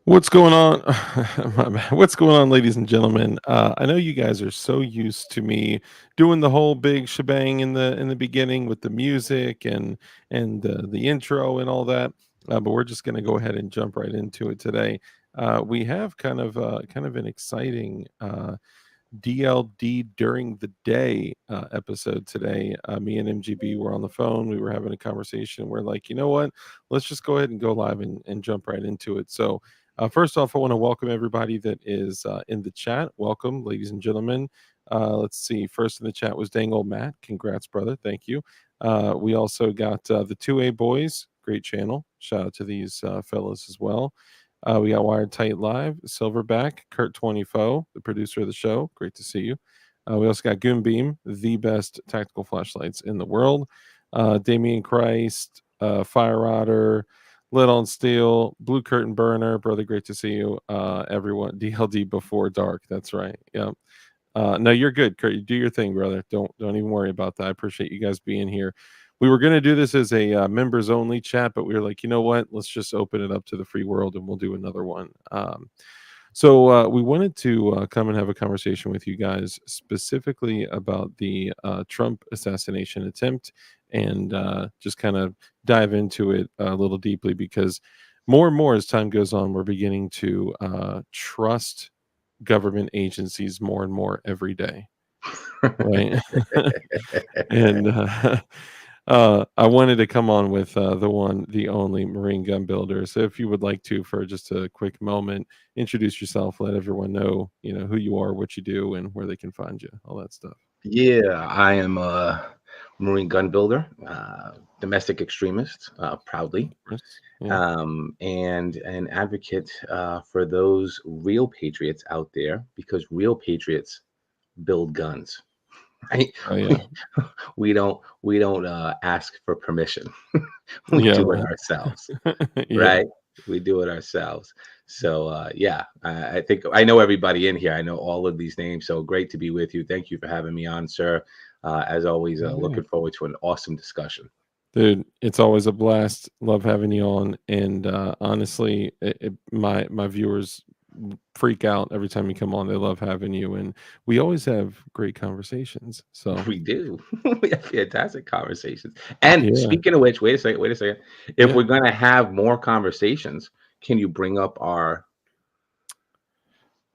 What's going on? My bad. What's going on, ladies and gentlemen? I know you guys are so used to me doing the whole big shebang in the beginning with the music and the intro and all that, but we're just going to go ahead and jump right into it today. We have kind of an exciting DLD during the day episode today. Me and MGB were on the phone. We were having a conversation. We're like, you know what? Let's just go ahead and go live and jump right into it. So, first off, I want to welcome everybody that is in the chat. Welcome, ladies and gentlemen. Let's see. First in the chat was dang old Matt. Congrats, brother. Thank you. We also got the 2A boys. Great channel. Shout out to these fellas as well. We got Wired Tight Live, Silverback, Kurt 24, the producer of the show. Great to see you. We also got Goonbeam, the best tactical flashlights in the world. Damian Christ, Fire Otter, Lit on Steel, Blue Curtain Burner, brother. Great to see you. Everyone, DLD before dark. That's right. Yeah. No, you're good, Kurt. You do your thing, brother. Don't even worry about that. I appreciate you guys being here. We were going to do this as a members only chat, but we were like, you know what? Let's just open it up to the free world, and we'll do another one. So we wanted to come and have a conversation with you guys specifically about the Trump assassination attempt, and just kind of dive into it a little deeply because more and more as time goes on, we're beginning to trust government agencies more and more every day, right? And I wanted to come on with the one, the only Marine gun builder. So if you would like to, for just a quick moment, introduce yourself, let everyone know, who you are, what you do, and where they can find you, all that stuff. Yeah, I am a Marine gun builder, domestic extremist, proudly, Chris? Yeah. and an advocate for those real patriots out there because real patriots build guns. Right? Oh yeah. We don't ask for permission. We Yeah. do it ourselves, Yeah. right? We do it ourselves. So yeah, I think I know everybody in here. I know all of these names. So great to be with you. Thank you for having me on, sir. As always, Yeah. looking forward to an awesome discussion. Dude, it's always a blast. Love having you on. And honestly, my viewers freak out every time you come on. They love having you, and we always have great conversations. So We do. We have fantastic conversations. And yeah, speaking of which, wait a second, wait a second. If yeah, we're gonna have more conversations, can you bring up I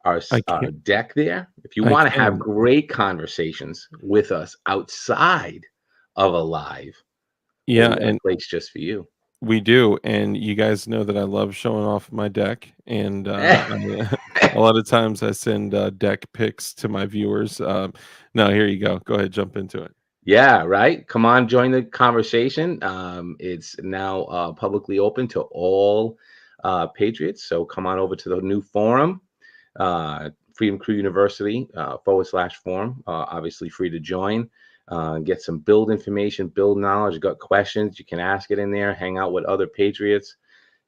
our can't. deck there? If you I want to have can. great conversations with us outside of a live, well, Yeah, we got a and place just for you. we do. And you guys know that I love showing off my deck. And a lot of times I send deck pics to my viewers. No, here you go. Go ahead, jump into it. Yeah, right. Come on, join the conversation. It's now publicly open to all patriots. So come on over to the new forum, Freedom Crew University /forum. Obviously, free to join. Get some build information, build knowledge. You got questions, you can ask it in there. Hang out with other patriots.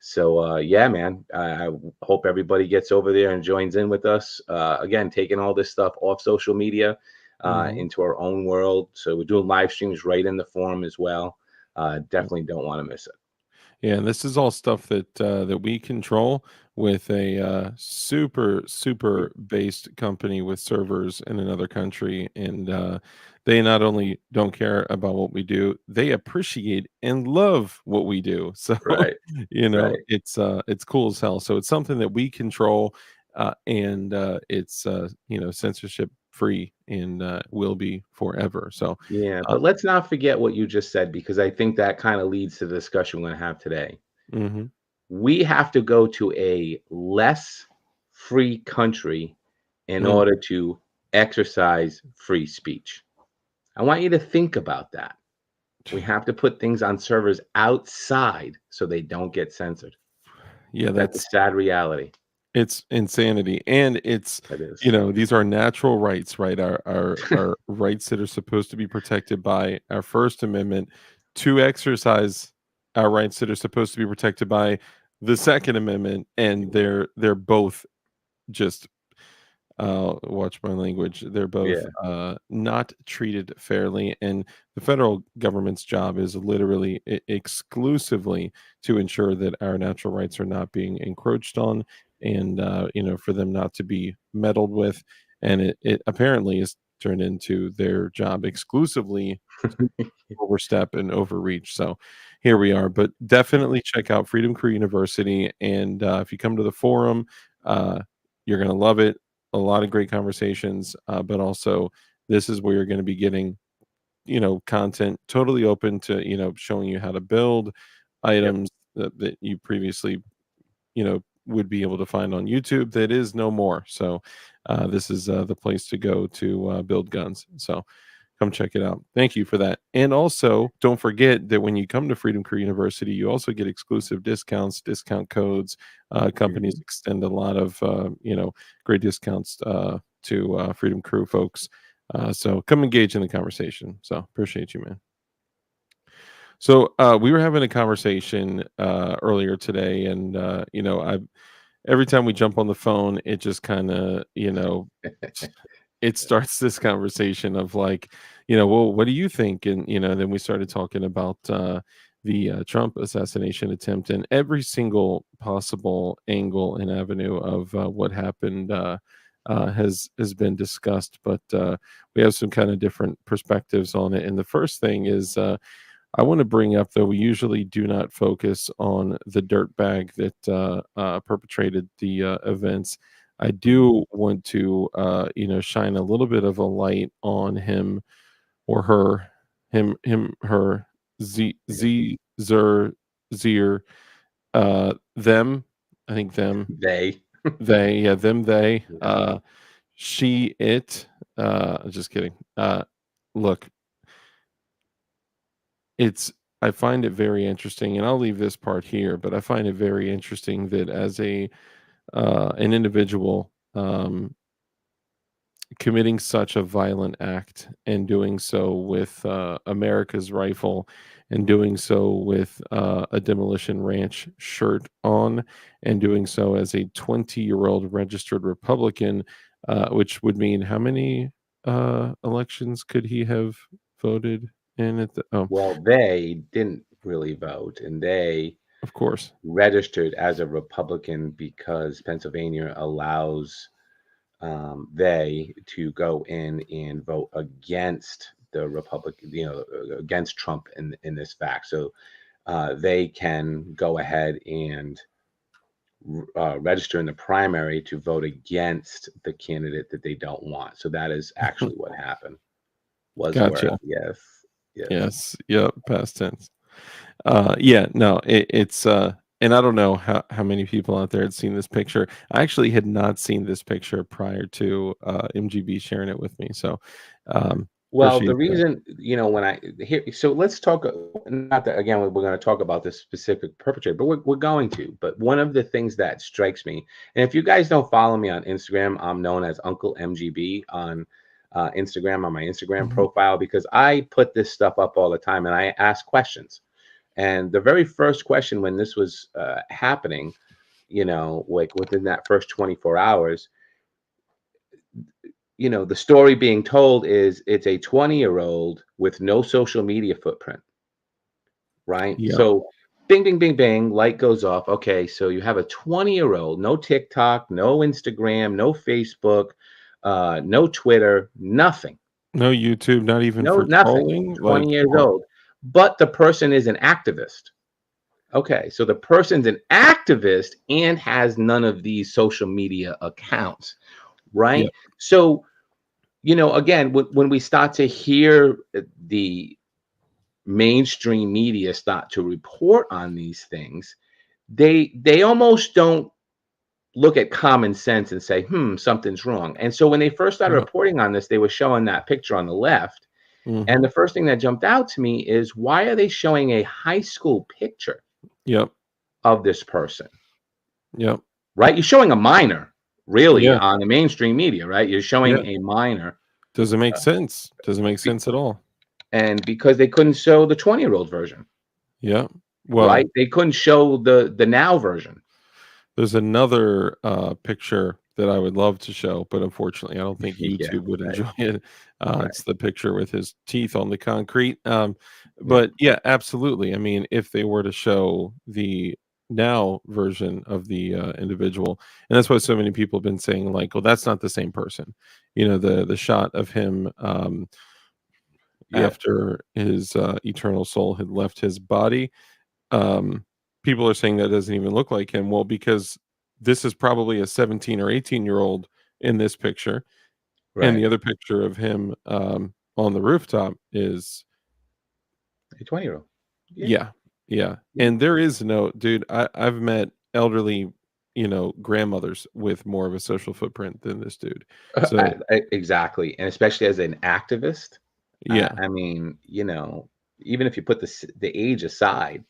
So yeah, man. I hope everybody gets over there and joins in with us. Again, taking all this stuff off social media Mhm. into our own world. So we're doing live streams right in the forum as well. Definitely don't want to miss it. Yeah, and this is all stuff that we control with a super based company with servers in another country, and they not only don't care about what we do, they appreciate and love what we do. So Right, right. it's cool as hell. So it's something that we control, and it's censorship free and will be forever. So Yeah, uh, but let's not forget what you just said because I think that kind of leads to the discussion we're going to have today. mhm. We have to go to a less free country in Mm. order to exercise free speech. I want you to think about that. We have to put things on servers outside so they don't get censored. Yeah, That's a that's sad reality. It's insanity, and it's That is. these are natural rights, right? Our rights that are supposed to be protected by our First Amendment to exercise our rights that are supposed to be protected by the Second Amendment, and they're both just watch my language. They're both Yeah. not treated fairly, and the federal government's job is literally exclusively to ensure that our natural rights are not being encroached on and for them not to be meddled with. And it apparently is turned into their job exclusively to overstep and overreach. So here we are. But definitely check out Freedom Crew University, and if you come to the forum, uh, you're going to love it. A lot of great conversations, but also this is where you're going to be getting content totally open to showing you how to build Yep. items that you previously would be able to find on YouTube. That is no more. So this is the place to go to build guns. So come check it out. Thank you for that. And also, don't forget that when you come to Freedom Crew University, you also get exclusive discounts, discount codes. Companies Mhm. extend a lot of great discounts to Freedom Crew folks. So come engage in the conversation. So appreciate you, man. So we were having a conversation earlier today, and I every time we jump on the phone, it just kind of it starts this conversation of like, well, what do you think? And then we started talking about the Trump assassination attempt and every single possible angle and avenue of what happened. Has been discussed, but we have some kind of different perspectives on it. And the first thing is I want to bring up, though, we usually do not focus on the dirtbag that perpetrated the events. I Mhm. do want to, shine a little bit of a light on him or her, her, Yeah. zer, zir, them. I think them, They. they, yeah, them, they, Yeah. she, it. Just kidding. Look, It's I find it very interesting, and I'll leave this part here, but I find it very interesting that as an individual, committing such a violent act and doing so with America's rifle and doing so with a demolition ranch shirt on and doing so as a 20-year-old registered Republican, which would mean how many elections could he have voted in at the Well, they didn't really vote, and they of course. registered as a Republican because Pennsylvania allows they to go in and vote against the Republican, against Trump in this fact. So they can go ahead and register in the primary to vote against the candidate that they don't want. So that is actually what happened. Was where, Gotcha. yes, yes. Yes. Yep. Past tense. Yeah. No. It's and I don't know how many people out there had seen this picture. I actually had not seen this picture prior to MGB sharing it with me. So Well, the appreciate that. reason, when I here, so let's talk. Not that again, we're going to talk about this specific perpetrator, but we're going to. But one of the things that strikes me, and if you guys don't follow me on Instagram, I'm known as Uncle MGB on Instagram, on my Instagram Mhm. profile, because I put this stuff up all the time and I ask questions. And the very first question when this was happening, like within that first 24 hours, the story being told is it's a 20-year-old with no social media footprint, right? Yep. So bing, bing, bing, bing, light goes off. Okay, so you have a 20-year-old, no TikTok, no Instagram, no Facebook, no Twitter, nothing. No YouTube, not even No, for nothing. trolling. Like, 20 years come on. old. But the person is an activist. Okay, so the person's an activist and has none of these social media accounts, right? Yep. So, again, when we start to hear the mainstream media start to report on these things, they almost don't look at common sense and say, something's wrong. And so when they first started Yep. reporting on this, they were showing that picture on the left. And Hmm. the first thing that jumped out to me is why are they showing a high school picture Yep. of this person? Yep. Right? You're showing a minor, really, Yeah. on the mainstream media, right? You're Yeah. showing a minor, Doesn't make sense. Doesn't make be- sense at all. and because they couldn't show the 20-year-old version, Yeah. right? Well, They couldn't show the now version. there's another picture that I would love to show, but unfortunately, I don't think Yeah, YouTube would right, enjoy it. It's right. the picture with his teeth on the concrete. Yeah, But yeah, absolutely. I mean, if they were to show now version of the individual, and that's why so many people have been saying like, "Well, that's not the same person." The shot of him Yeah. after his eternal soul had left his body. Um, People are saying that doesn't even look like him. Well, because this is probably a 17 or 18-year-old in this picture, and Right. the other picture of him on the rooftop is A 20-year-old. Yeah. yeah, yeah. Yeah. And there is no dude. I've met elderly, grandmothers with more of a social footprint than this dude. So Exactly, and especially as an activist, yeah, I mean, even if you put the age aside,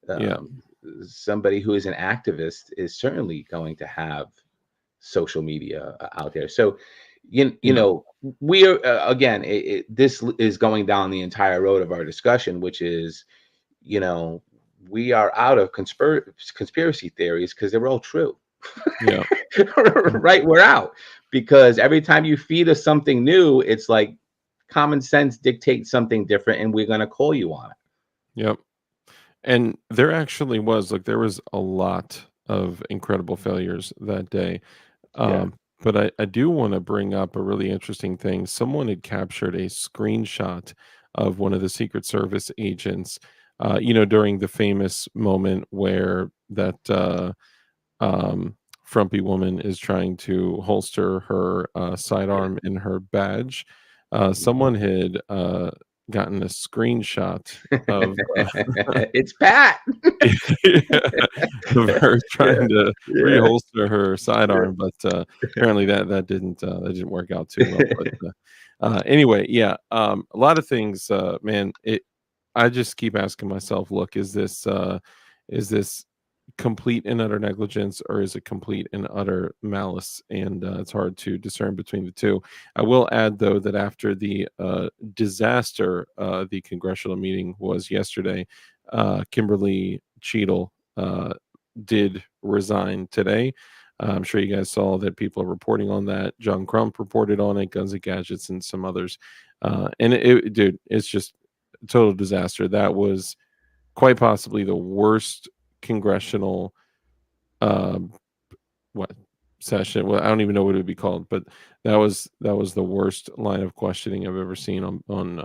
yeah, um, somebody who is an activist is certainly going to have social media out there. So, you yeah, know, we are again. Is going down the entire road of our discussion, which is, you know, we are out of conspiracy theories because they're all true. yeah, Right, we're out because every time you feed us something new, it's like common sense dictates something different, and we're going to call you on it. yep. And there actually was like there was a lot of incredible failures that day. Yeah. But I do want to bring up a really interesting thing. Someone had captured a screenshot of one of the Secret Service agents, during the famous moment where that frumpy woman is trying to holster her Yeah. sidearm in her badge. Mhm. Someone had gotten a screenshot of It's Pat. yeah, of her Yeah. trying to Yeah. reholster her Yeah. sidearm, but, apparently that didn't work out too well, but, anyway, yeah, a lot of things, man, I just keep asking myself, "Look, is this complete and utter negligence, or is it complete and utter malice?" And, it's hard to discern between the 2. I will add, though, that after the, disaster, the congressional meeting was yesterday, Kimberly Cheadle, did resign today. I'm sure you guys saw that people are reporting on that. John Crump reported on it, Guns and Gadgets, and some others. And dude, it's just a total disaster. That was quite possibly the worst congressional um, what session. Well, I don't even know what it would be called, but that was the worst line of questioning I've ever seen on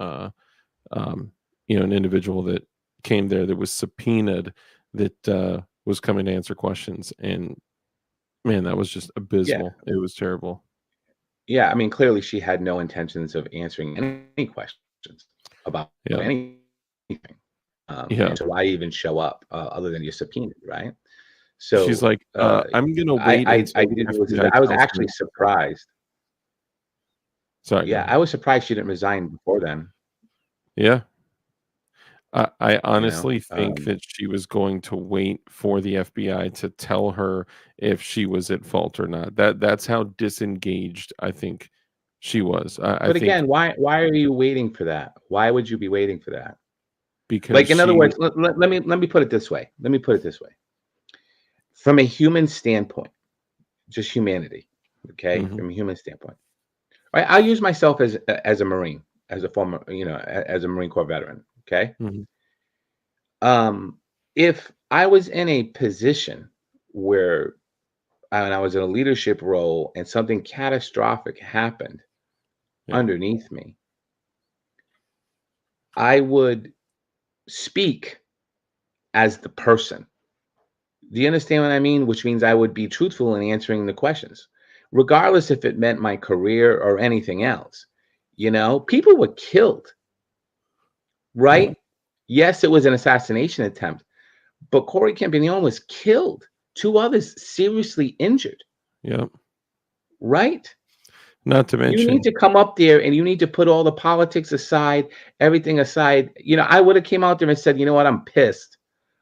um, an individual that came there that was subpoenaed that was coming to answer questions. And man, that was just Yeah. abysmal. It was terrible. Yeah. I mean, clearly she had no intentions of answering any questions about Yeah, anything. yeah. And so why even show up other than you're subpoenaed, right? She's So like, I'm gonna I, wait I until the didn't listen to FBI that. I was tells me. actually surprised. Sorry, go Yeah, ahead. I was surprised she didn't resign before then. Yeah, I You know, honestly think that she was going to wait for the FBI to tell her if she was at fault or not. That's how disengaged I think she was. I but think again, why are you waiting for that? Why would you be waiting for that? because Like, in other she words, let me put it this way. Let me put it this way. From a human standpoint, just humanity, okay? mhm, From a human standpoint, right? I'll use myself as a Marine, as a former, as a Marine Corps veteran. Okay. mhm, If I was in a position where and I was in a leadership role and something catastrophic happened yeah, underneath me, I would speak as the person. Do you understand what I mean? Which means I would be truthful in answering the questions, regardless if it meant my career or anything else. People were killed, yeah, right? Yes, it was an assassination attempt, but Corey Campione was killed. Two others seriously injured, yeah. right? Not to You need mention to come up there and you need to put all the politics aside, everything aside. I would have came out there and said, you know what, I'm pissed.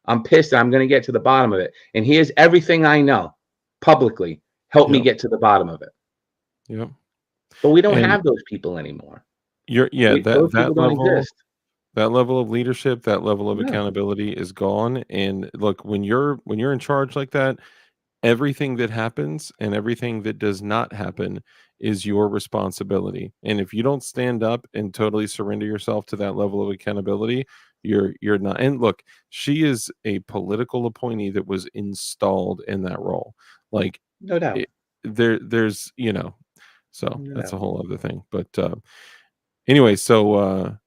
I'm pissed. And I'm going to get to the bottom of it. And here's everything I know publicly. Help me yeah, get to the bottom of it. yeah. But we don't And have those people anymore. you're yeah, Those that people that don't level exist. that level of leadership, that level of No. accountability is gone. And look, when you're in charge like that, everything that happens and everything that does not happen is your responsibility. And if you don't stand up and totally surrender yourself to that level of accountability, you're not. And look, she is a political appointee that was installed in that role. Like No doubt. it, there's so No that's a doubt. whole other thing. But anyway, so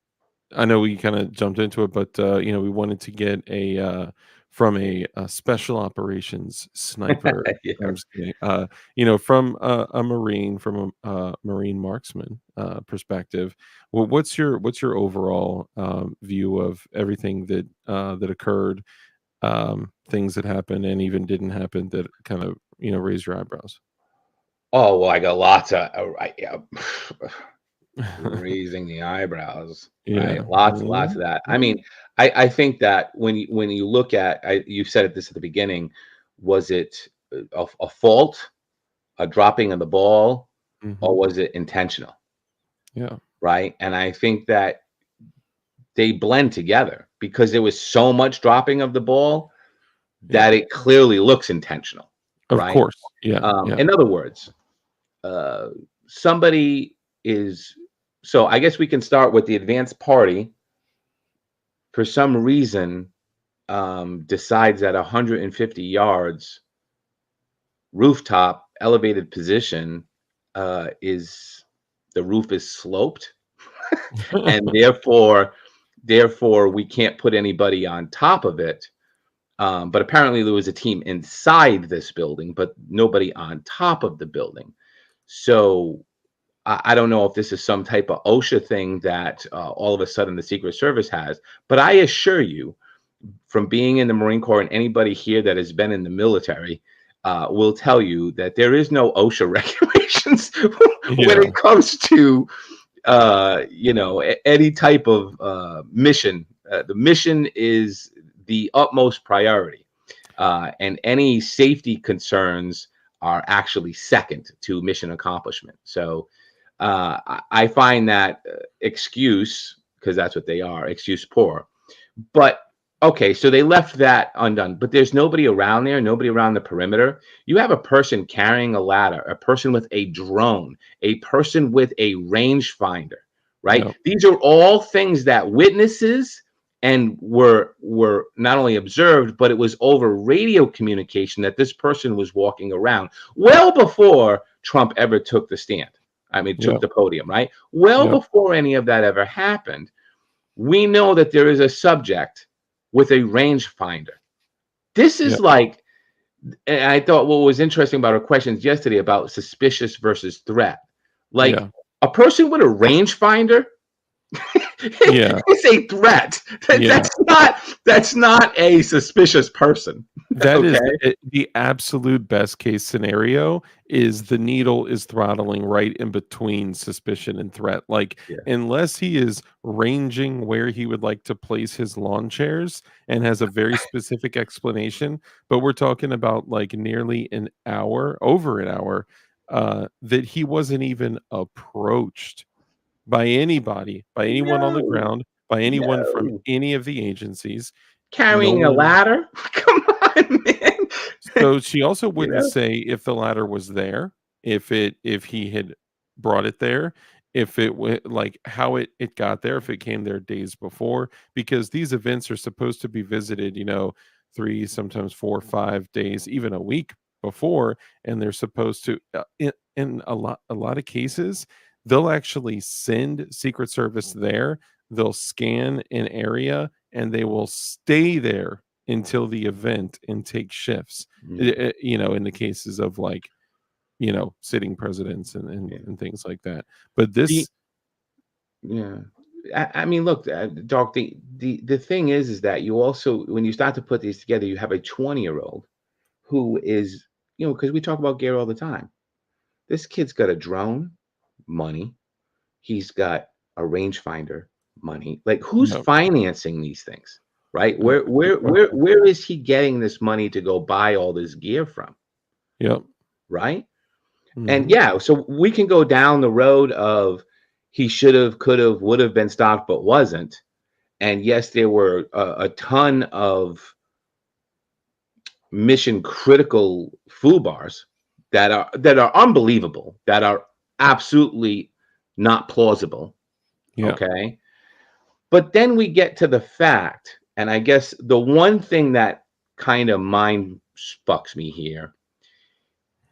I know we kind of jumped into it, but we wanted to get from a special operations sniper. Yeah. I'm just kidding. From a Marine, from a Marine marksman perspective. Well, what's your overall view of everything that occurred, things that happened and even didn't happen that kind of raise your eyebrows? Oh, well, I got lots of yeah, raising the eyebrows, right? Yeah. Lots Mhm. of that. I Mhm. mean, I think that when you look at, you said this at the beginning, was it a fault, a dropping of the ball, or Mhm. was it intentional, Yeah. right? And I think that they blend together because there was so much dropping of the ball Yeah. that it clearly looks intentional, Of right? course. Yeah. Yeah. In other words, uh, somebody is, so I guess we can start with the advanced party for some reason decides at 150 yards rooftop elevated position is the roof is sloped, and therefore we can't put anybody on top of it. But apparently there was a team inside this building, but nobody on top of the building. So I don't know if this is some type of OSHA thing that all of a sudden the Secret Service has, but I assure you, from being in the Marine Corps, and anybody here that has been in the military will tell you that there is no OSHA regulations when Yeah. it comes to any type of mission. The mission is the utmost priority, and any safety concerns are actually second to mission accomplishment. So I find that excuse, because that's what they are, excuse poor. But okay, so they left that undone, but there's nobody around there, nobody around the perimeter. You have a person carrying a ladder, a person with a drone, a person with a rangefinder, right? Yeah. These are all things that witnesses and were not only observed, but it was over radio communication that this person was walking around well before Trump ever took the stand. I mean, Yeah. took the podium, right? Well Yeah. before any of that ever happened, we know that there is a subject with a rangefinder. This Yeah. is like, and I thought what was interesting about our questions yesterday about suspicious versus threat. Like Yeah. a person with a rangefinder Yeah. is a threat. Yeah. That's not a suspicious person. That is Okay. the absolute best case scenario is the needle is throttling right in between suspicion and threat. Like, Yeah. unless he is ranging where he would like to place his lawn chairs and has a very specific explanation, but we're talking about like nearly an hour, over an hour, that he wasn't even approached by anybody, by anyone on the No. ground, by anyone from No. any of the agencies. No Carrying a one. ladder? Come on, man. So she also You wouldn't know? say if the ladder was there, if he had brought it there, if it like how it got there, if it came there days before, because these events are supposed to be visited, 3, sometimes 4, 5 days, even a week before, and they're supposed to in a lot of cases, they'll actually send Secret Service there. They'll scan an area and they will stay there until the event and take shifts. Yeah. In the cases of like, sitting presidents and and, Yeah. and things like that. But The this. Yeah. I mean, look, Doc, the thing is that you also, when you start to put these together, you have a 20-year-old who is, because we talk about Gary all the time. This kid's got a drone, money. He's got a rangefinder, money. Like, who's No, financing these things, right? no, Where good where where question. where is he getting this money to go buy all this gear from, Yep. right? And Hmm. yeah, so we can go down the road of he should have, could have, would have been stopped, but wasn't. And yes, there were a ton of mission critical bars that are unbelievable, that are absolutely not plausible. Yeah. Okay. But then we get to the fact, and I guess the one thing that kind of mind fucks me here,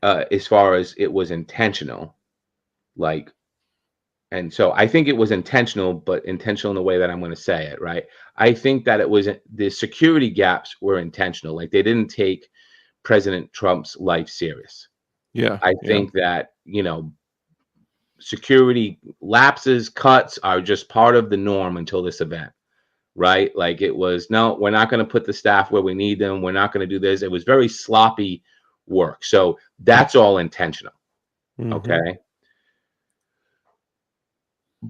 as far as it was intentional, like, and so I think it was intentional, but intentional in the way that I'm going to say it, right? I think that it was the security gaps were intentional. Like they didn't take President Trump's life serious. Yeah, I yeah, think that, security lapses, cuts are just part of the norm until this event, right? Like it was, no, we're not going to put the staff where we need them. We're not going to do this. It was very sloppy work. So that's all intentional. mhm, Okay.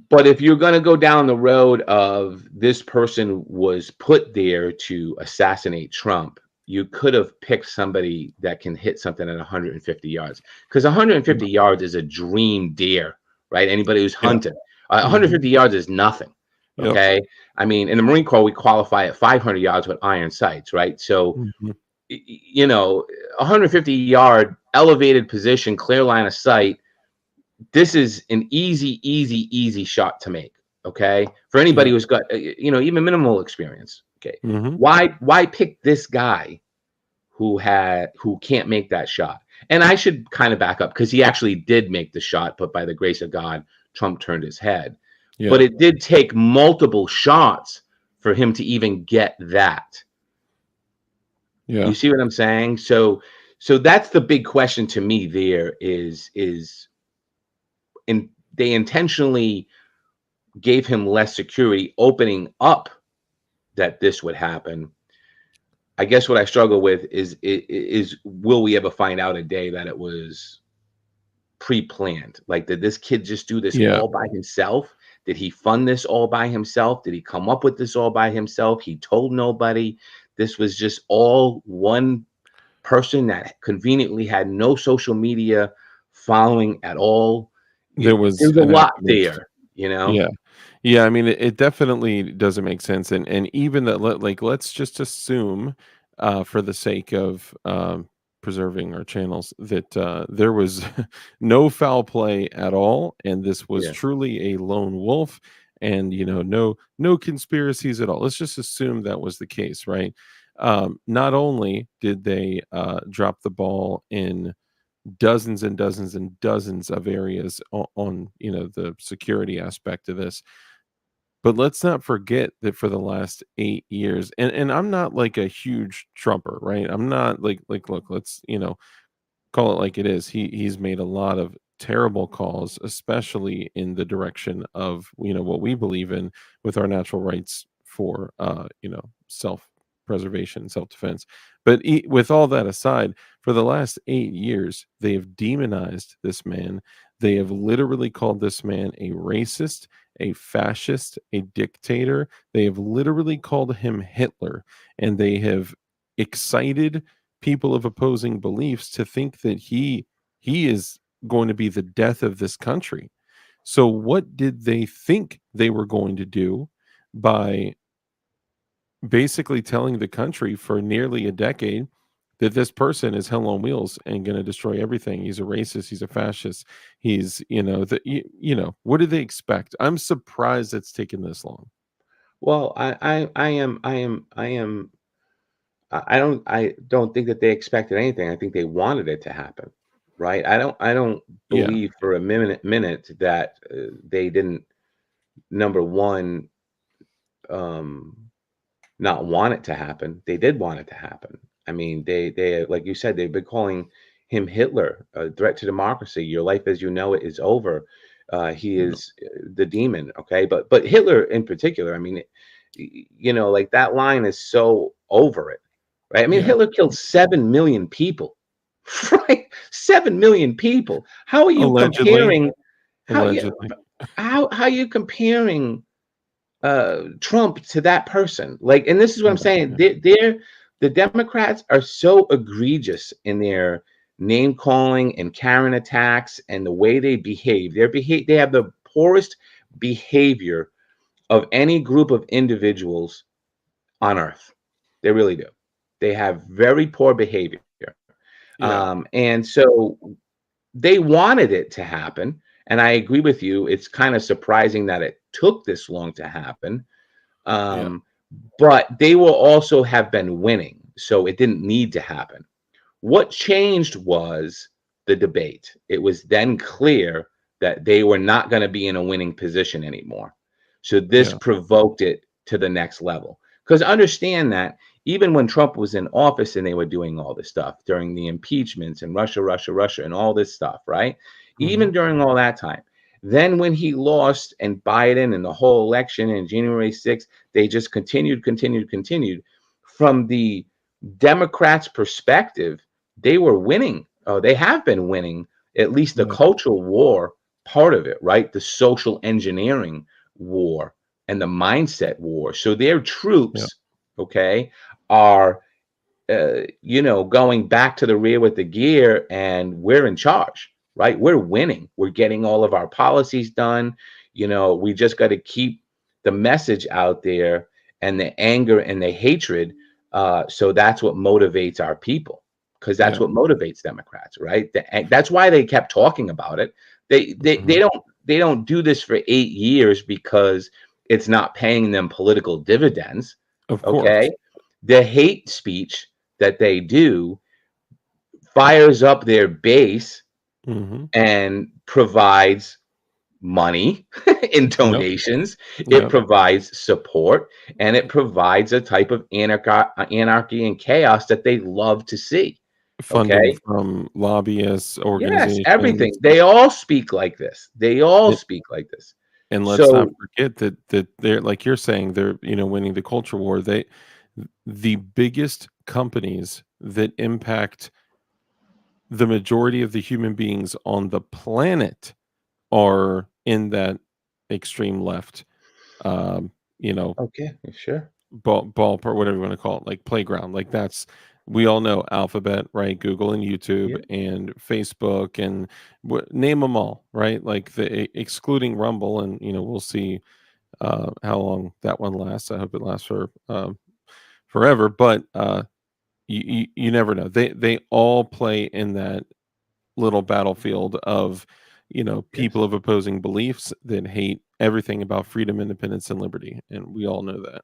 But if you're going to go down the road of this person was put there to assassinate Trump, you could have picked somebody that can hit something at 150 yards, because 150 yeah, yards is a dream deer, right? Anybody who's yeah, hunted, mhm, 150 yards is nothing. yep, Okay. I mean, in the Marine Corps, we qualify at 500 yards with iron sights, right? So, mhm, 150-yard elevated position, clear line of sight, this is an easy shot to make. Okay, for anybody yeah, who's got even minimal experience. Okay, mhm, why pick this guy who can't make that shot? And I should kind of back up, because he actually did make the shot, but by the grace of God, Trump turned his head. But yeah, it did take multiple shots for him to even get that. You yeah, see what I'm saying? So that's the big question to me. There is in they intentionally gave him less security, opening up that this would happen. I guess what I struggle with is will we ever find out a day that it was pre-planned? Like, did this kid just do this yeah, all by himself? Did he fund this all by himself? Did he come up with this all by himself? He told nobody. This was just all one person that conveniently had no social media following at all. there was There's a an lot activist. there, you know? Yeah. Yeah, I mean, it definitely doesn't make sense, and even that, let's just assume, for the sake of, preserving our channels, that, there was no foul play at all, and this was Yeah. truly a lone wolf, and, no conspiracies at all. Let's just assume that was the case, right? Not only did they, drop the ball in dozens and dozens and dozens of areas on, the security aspect of this, but let's not forget that for the last 8 years, and I'm not like a huge Trumper, right? I'm not look, let's, call it like it is. He's made a lot of terrible calls, especially in the direction of, what we believe in with our natural rights for, self-preservation, self-defense. But with all that aside, for the last 8 years, they have demonized this man. They have literally called this man a racist, a fascist, a dictator. They have literally called him Hitler, and they have excited people of opposing beliefs to think that he is going to be the death of this country. So what did they think they were going to do by basically telling the country for nearly a decade that this person is hell on wheels and going to destroy everything? He's a racist, he's a fascist, he's, what do they expect? I'm surprised it's taken this long. Well, I don't think that they expected anything. I think they wanted it to happen, right? I don't Yeah. believe for a minute that they didn't, number one, um, not want it to happen. They did want it to happen. I mean, they like you said, they've been calling him Hitler, a threat to democracy. Your life as you know it is over. He Yeah. is the demon. Okay, but Hitler in particular. I mean, like that line is so over it, right? I mean, Yeah. Hitler killed 7 million people, right? 7 million people. How are you Allegedly, comparing? How yeah? allegedly. How are you comparing Trump to that person? Like, and this is what I'm Yeah. saying. Yeah. The Democrats are so egregious in their name calling and Karen attacks and the way they behave. They have the poorest behavior of any group of individuals on earth. They really do. They have very poor behavior. Yeah. And so they wanted it to happen. And I agree with you. It's kind of surprising that it took this long to happen. Yeah. But they will also have been winning, so it didn't need to happen. What changed was the debate. It was then clear that they were not going to be in a winning position anymore. So this Yeah. provoked it to the next level. Because understand that even when Trump was in office and they were doing all this stuff during the impeachments and Russia, Russia, Russia, and all this stuff, right? Hmm. Even during all that time. Then when he lost and Biden and the whole election in January 6th, they just continued. From the Democrats' perspective, they were winning. They have been winning at least the Yeah. cultural war part of it, right? The social engineering war and the mindset war. So their Yeah. troops, okay, are going back to the rear with the gear, and we're in charge, right? We're winning. We're getting all of our policies done. We just got to keep the message out there and the anger and the hatred. So that's what motivates our people, because that's Yeah. what motivates Democrats, right? That's why they kept talking about it. They they Hmm. they don't they don't do this for 8 years because it's not paying them political dividends. Of Okay, course. the hate speech that they do fires up their base Hmm. and provides money in Yep. donations. It Yep. provides support, and it provides a type of anarchy and chaos that they love to see. Funding Okay. from lobbyists, Yes, organizations. everything. They all speak like this. They all It, speak like this. and let's not So, forget that they're, like you're saying, they're, winning the culture war. The biggest companies that impact the majority of the human beings on the planet are in that extreme left, um, you know, okay, sure. ballpark, whatever you want to call it, like playground. Like that's, we all know Alphabet, right? Google and YouTube Yeah. and Facebook and name them all, right? Like excluding Rumble, and we'll see how long that one lasts. I hope it lasts for forever, but you never know. They all play in that little battlefield of Yes. people of opposing beliefs that hate everything about freedom, independence, and liberty, and we all know that.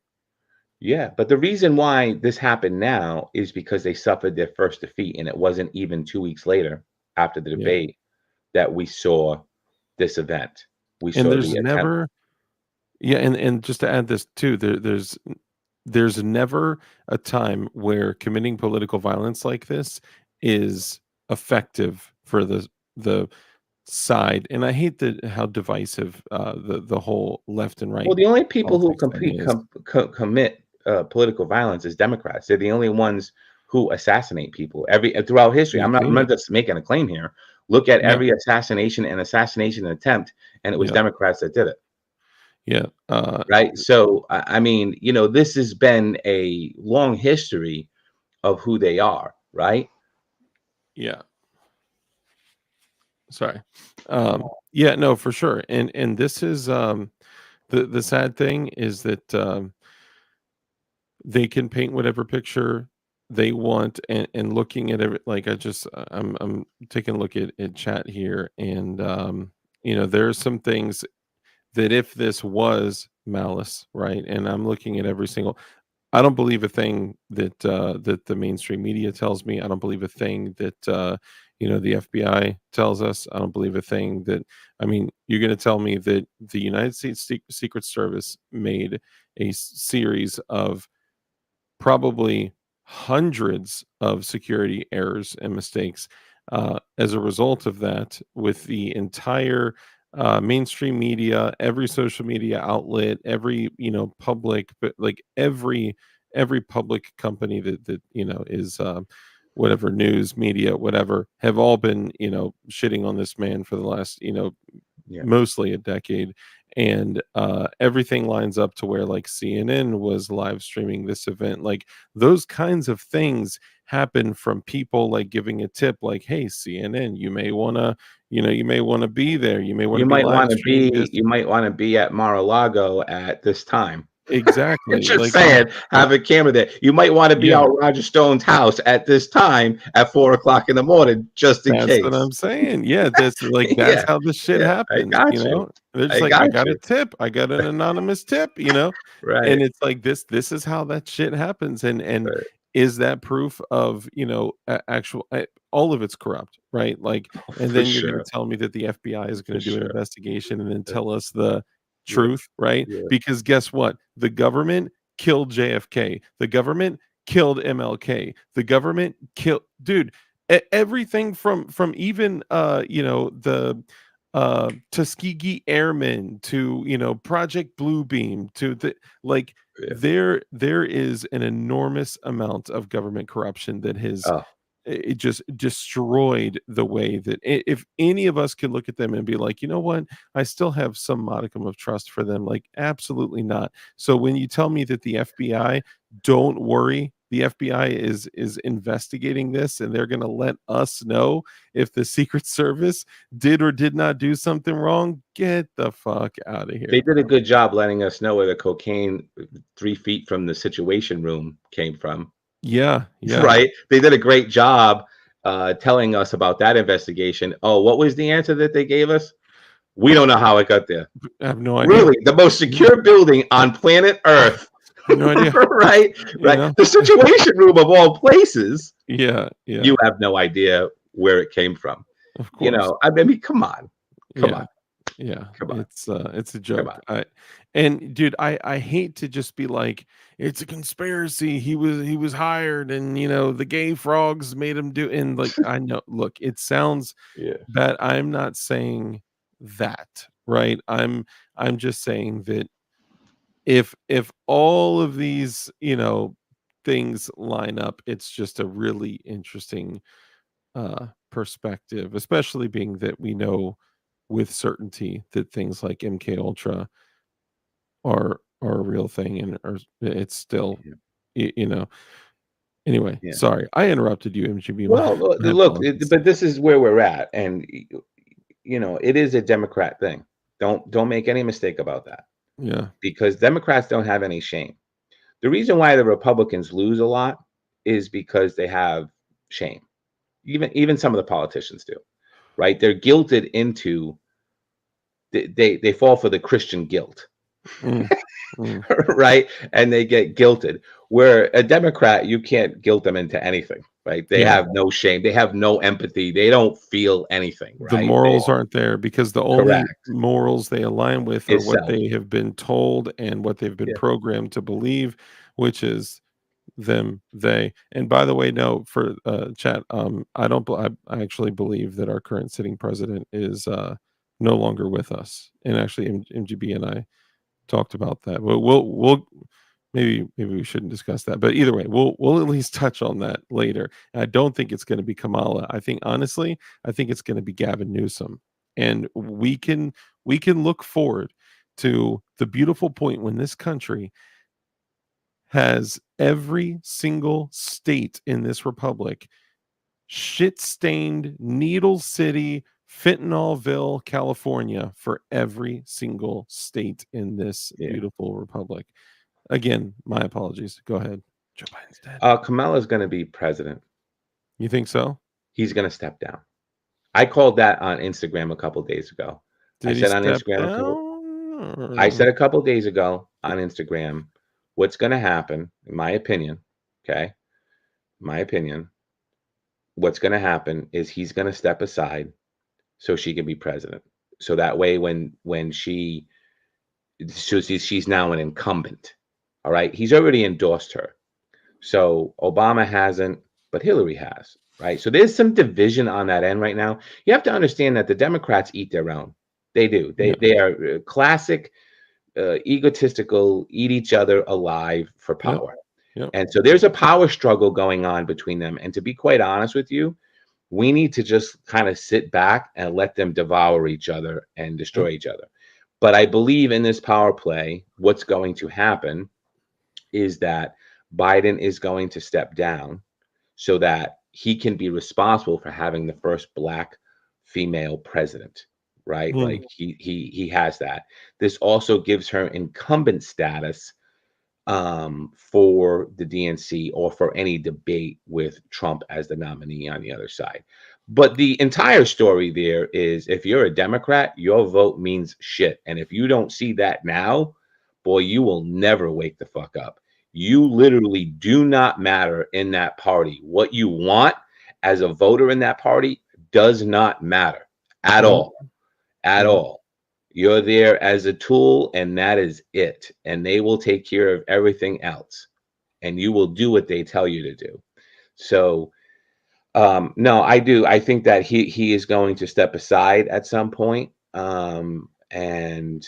Yeah, but the reason why this happened now is because they suffered their first defeat, and it wasn't even 2 weeks later after the Yeah. debate that we saw this event. We And saw there's the attempt. never, yeah, and just to add this too, there's never a time where committing political violence like this is effective for the side. And I hate that how divisive the whole left and Well, right the only people who politics thing compete is. commit political violence is Democrats. They're the only ones who assassinate people every throughout history. We've I'm seen not it. just making a claim here. Look at Yeah. every assassination attempt, and it was Yeah. Democrats that did it. Yeah. Right. So, I mean, this has been a long history of who they are, right? Yeah. Sorry. Yeah, no, for sure. And this is the sad thing is that they can paint whatever picture they want, and looking at every, like, I'm taking a look at chat here, and there are some things that if this was malice, right? And I'm looking at every single, I don't believe a thing that the mainstream media tells me. I don't believe a thing that the FBI tells us. I don't believe a thing that, I mean, you're going to tell me that the United States Secret Service made a series of probably hundreds of security errors and mistakes. As a result of that, with the entire mainstream media, every social media outlet, every public, but like every public company that is whatever, news media, whatever, have all been shitting on this man for the last Yeah. mostly a decade. And everything lines up to where, like, CNN was live streaming this event. Like, those kinds of things happen from people like giving a tip, like, hey, CNN, you may want to be there, you may want to be live streaming this. You might want to be at Mar-a-Lago at this time. exactly. Just Like, saying, have a camera there. You might want to be yeah, out Roger Stone's house at this time at 4 o'clock in the morning, just in that's what case. I'm saying. Yeah, that's like that's Yeah, how this shit yeah, I happens, you got you. know? They're just I like, "I got got a you. tip. I got an anonymous tip," you know? Right, And it's like this is how that shit happens, and right. is that proof of, actual all of it's corrupt, right? Like, Oh, and for then you're gonna sure, tell me that the FBI is for gonna do an sure. investigation and then Uh, tell us the yeah, truth, right? yeah, Because guess what? The government killed JFK. The government killed MLK. The government killed dude, everything from even, the Tuskegee Airmen to, Project Bluebeam to the like yeah. there is an enormous amount of government corruption that has Oh, it just destroyed the way that if any of us could look at them and be like, you know what, I still have some modicum of trust for them. Like, absolutely not. So when you tell me that the FBI, don't worry, the FBI is investigating this and they're going to let us know if the Secret Service did or did not do something wrong, get the fuck out of they here, did a bro. good job letting us know where the cocaine 3 feet from the Situation Room came from. Yeah, yeah. Right? They did a great job telling us about that investigation. Oh, what was the answer that they gave us? We don't know how it got there. I have no idea. Really, the most Yeah, secure building on planet Earth, no idea. right? You Right. know? The Situation Room of all places, Yeah, yeah. you have no idea where it came from. Of course. I mean, come on, come Yeah. on, Yeah, come on, it's a come joke. on. And dude, I hate to just be like, it's a conspiracy. He was hired, and the gay frogs made him do. And like, I know, look, it sounds Yeah, bad. I'm not saying that, right? I'm just saying that if all of these things line up, it's just a really interesting perspective, especially being that we know with certainty that things like MK Ultra are a real thing and it's still yeah, y- you know. Anyway, yeah. sorry, I interrupted you, MGB. My, Well, my look, apologies. but this is where we're at, and it is a Democrat thing. Don't make any mistake about that, Yeah. because Democrats don't have any shame. The reason why the Republicans lose a lot is because they have shame. Even some of the politicians do, right? They're guilted into they fall for the Christian guilt, Mm, mm. right? And they get guilted. Where a Democrat, you can't guilt them into anything, right? They Yeah. have no shame. They have no empathy. They don't feel anything, The right? They morals aren't there because the only correct. morals they align with are Is what self. they have been told and what they've been Yeah. programmed to believe, which is them, they. And by the way, no, for chat, I don't. I actually believe that our current sitting president is no longer with us. And actually, MGB and I talked about that. We'll maybe we shouldn't discuss that. But either way, we'll at least touch on that later. And I don't think it's going to be Kamala. I think honestly, I think it's going to be Gavin Newsom, and we can look forward to the beautiful point when this country has every single state in this republic shit stained Needle City, Fentanylville, California for every single state in this Yeah. beautiful republic. Again, my apologies. Go ahead. Joe Biden's dead. Kamala's going to be president. You think so? He's going to step down. I called that on Instagram a couple days ago. I Did he said on step Instagram a couple. down? I Or... said a couple days ago on Instagram, what's going to happen, in my opinion. Okay, my opinion. What's going to happen is he's going to step aside so she can be president. So that way, when she's now an incumbent. All right, he's already endorsed her. So Obama hasn't, but Hillary has, right? So there's some division on that end right now. You have to understand that the Democrats eat their own. They do. Yeah, They are classic egotistical, eat each other alive for yep, power. yep, And so there's a power struggle going on between them. And to be quite honest with you, we need to just kind of sit back and let them devour each other and yep, destroy each other. But I believe in this power play, what's going to happen is that Biden is going to step down so that he can be responsible for having the first black female president, right? mm, Like he has that. This also gives her incumbent status for the DNC or for any debate with Trump as the nominee on the other side. But the entire story there is, if you're a Democrat, your vote means shit. And if you don't see that now, boy, you will never wake the fuck up. You literally do not matter in that party. What you want as a voter in that party does not matter at No, all. At no. all. You're there as a tool, and that is it. And they will take care of everything else. And you will do what they tell you to do. So no, I do. I think that he is going to step aside at some point, and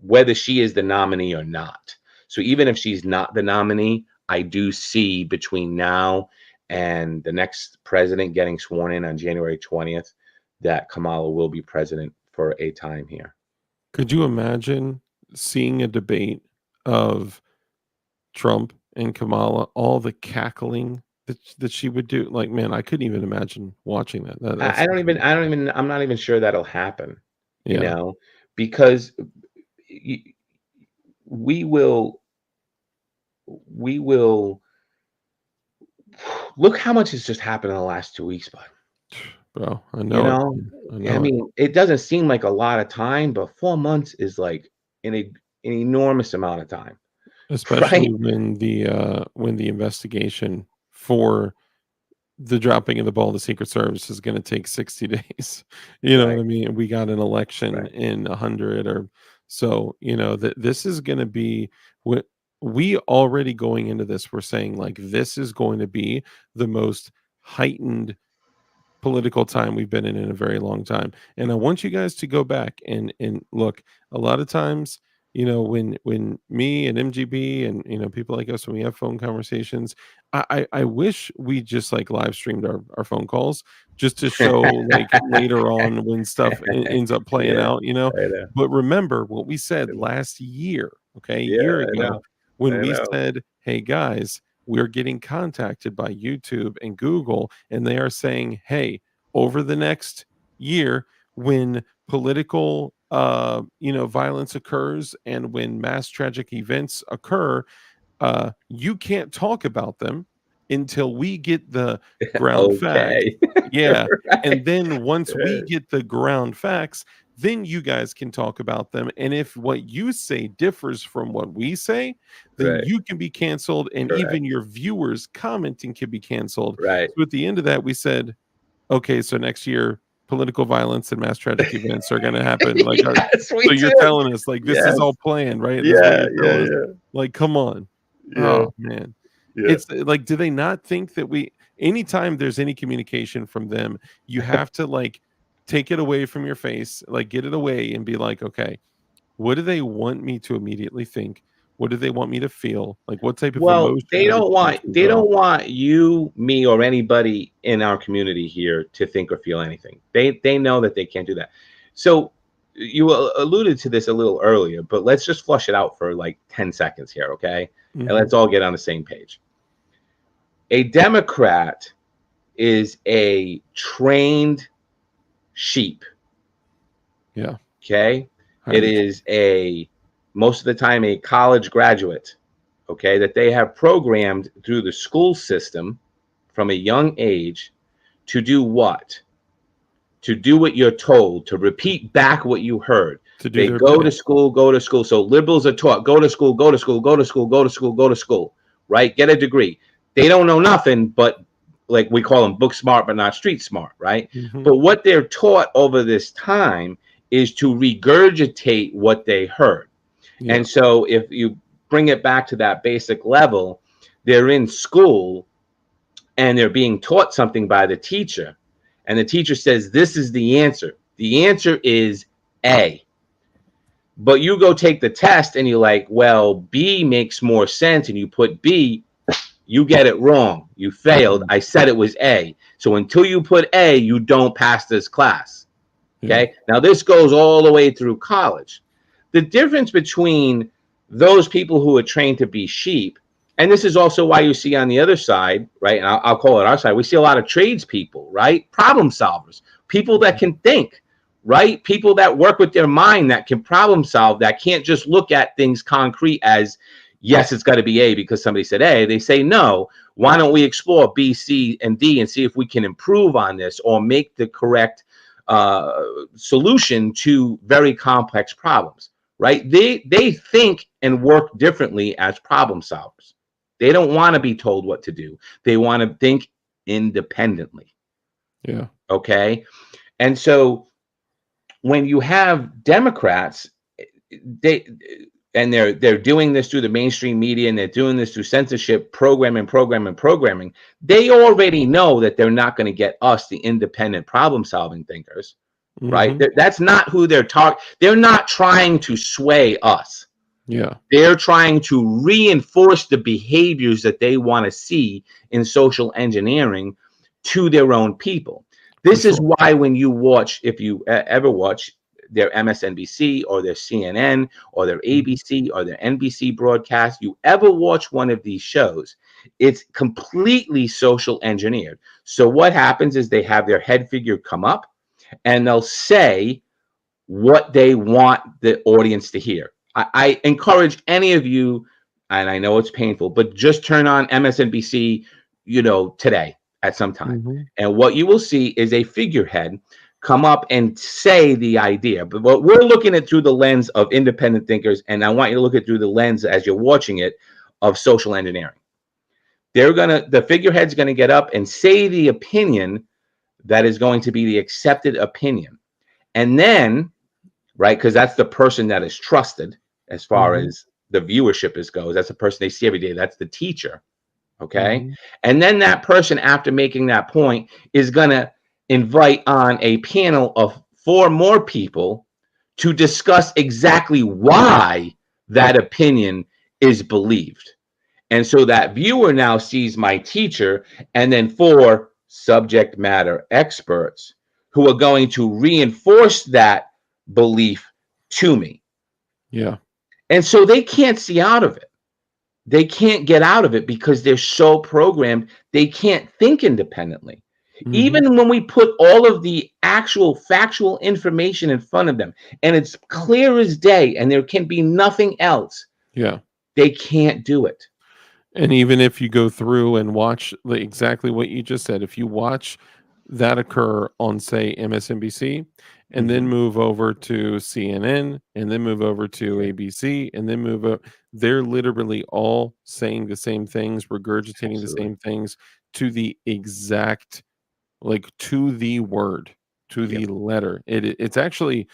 whether she is the nominee or not. So even if she's not the nominee, I do see between now and the next president getting sworn in on January 20th that Kamala will be president for a time here. Could you imagine seeing a debate of Trump and Kamala, all the cackling that she would do? Like, man, I couldn't even imagine watching that. That's I'm not even sure that'll happen, you yeah. know, because y- we will we will look how much has just happened in the last 2 weeks, bud. Bro, I You know it. know, I I know it. mean, it doesn't seem like a lot of time, but 4 months is like an enormous amount of time, Especially right? when the investigation for the dropping of the ball, the Secret Service is gonna take 60 days. You know what Right, I mean? We got an election right. in 100 or so, that this is gonna be what we already going into this, we're saying, like, this is going to be the most heightened political time we've been in a very long time. And I want you guys to go back and look. A lot of times, when me and MGB and people like us, when we have phone conversations, I wish we just like live streamed our phone calls just to show like later on when stuff ends up playing Yeah, out. I know. But remember what we said last year, okay, a Yeah, year I ago, know. when I we know. said, hey guys, we're getting contacted by YouTube and Google, and they are saying, hey, over the next year, when political violence occurs and when mass tragic events occur, you can't talk about them until we get the ground facts. Okay. Yeah. And Right. then once we Yeah, get the ground facts, then you guys can talk about them. And if what you say differs from what we say, then right, you can be canceled, and even correct. your viewers commenting can be canceled. Right. So at the end of that, we said, okay, so next year, political violence and mass tragic events are going to happen. Like, Yes, so we you're did. telling us like this is Yes. all planned, right? This is what Yeah, you're yeah, telling us. yeah, Like, come on. yeah, Oh man. yeah. It's like, do they not think that anytime there's any communication from them, you have to like take it away from your face, like get it away and be like, okay, what do they want me to immediately think? What do they want me to feel? Like, what type of Well, emotion are they trying to they evoke? don't want you, me, or anybody in our community here to think or feel anything. They know that they can't do that. So you alluded to this a little earlier, but let's just flush it out for like 10 seconds here, okay? And Hmm. let's all get on the same page. A Democrat is a trained sheep, Yeah, okay? It highly. is most of the time a college graduate, okay, that they have programmed through the school system from a young age to do what? To do what you're told, to repeat back what you heard. To do They their go to bidding. school, go to school. So liberals are taught go to school, go to school, go to school, go to school, go to school, right? Get a degree. They don't know nothing, but like we call them book smart, but not street smart, right? Hmm. But what they're taught over this time is to regurgitate what they heard. Yeah. And so if you bring it back to that basic level, they're in school and they're being taught something by the teacher. And the teacher says, this is the answer. The answer is A. But you go take the test and you're like, well, B makes more sense. And you put B, you get it wrong. You failed. Mhm. I said it was A. So until you put A, you don't pass this class. Yeah. Okay. Now, this goes all the way through college. The difference between those people who are trained to be sheep, and this is also why you see on the other side, right? And I'll call it our side, we see a lot of tradespeople, right? Problem solvers, people that can think, right? People that work with their mind, that can problem solve, that can't just look at things concrete as yes, it's got to be A because somebody said A. They say no. Why don't we explore B, C, and D and see if we can improve on this or make the correct solution to very complex problems, right? They think and work differently as problem solvers. They don't want to be told what to do. They want to think independently. Yeah. Okay. And so when you have Democrats, they and they're doing this through the mainstream media and they're doing this through censorship, programming. They already know that they're not going to get us, the independent problem solving thinkers, right? Hmm. That's not who they're talking. They're not trying to sway us. Yeah. They're trying to reinforce the behaviors that they want to see in social engineering to their own people. For This is sure. why when you watch, if you ever watch their MSNBC or their CNN or their Mhm. ABC or their NBC broadcast, you ever watch one of these shows, it's completely social engineered. So what happens is they have their head figure come up and they'll say what they want the audience to hear. I encourage any of you, and I know it's painful, but just turn on MSNBC, today at some time. Mhm. And what you will see is a figurehead come up and say the idea. But what we're looking at through the lens of independent thinkers, and I want you to look at through the lens as you're watching it of social engineering. The figurehead's gonna get up and say the opinion that is going to be the accepted opinion. And then, right, because that's the person that is trusted as far Mhm. as the viewership goes. That's the person they see every day. That's the teacher. Okay. Mhm. And then that person, after making that point, is going to invite on a panel of 4 more people to discuss exactly why that opinion is believed. And so that viewer now sees my teacher and then 4 subject matter experts who are going to reinforce that belief to me. Yeah. And so they can't see out of it. They can't get out of it because they're so programmed, they can't think independently. Mhm. Even when we put all of the actual factual information in front of them, and it's clear as day, and there can be nothing else, Yeah. they can't do it. And even if you go through and watch exactly what you just said, if you watch that occur on, say, MSNBC, and then Mhm. move over to CNN, and then move over to Yeah, ABC, and then they're literally all saying the same things, regurgitating the absolutely. same things to the exact, like, to the word, to Yep. the letter. It's actually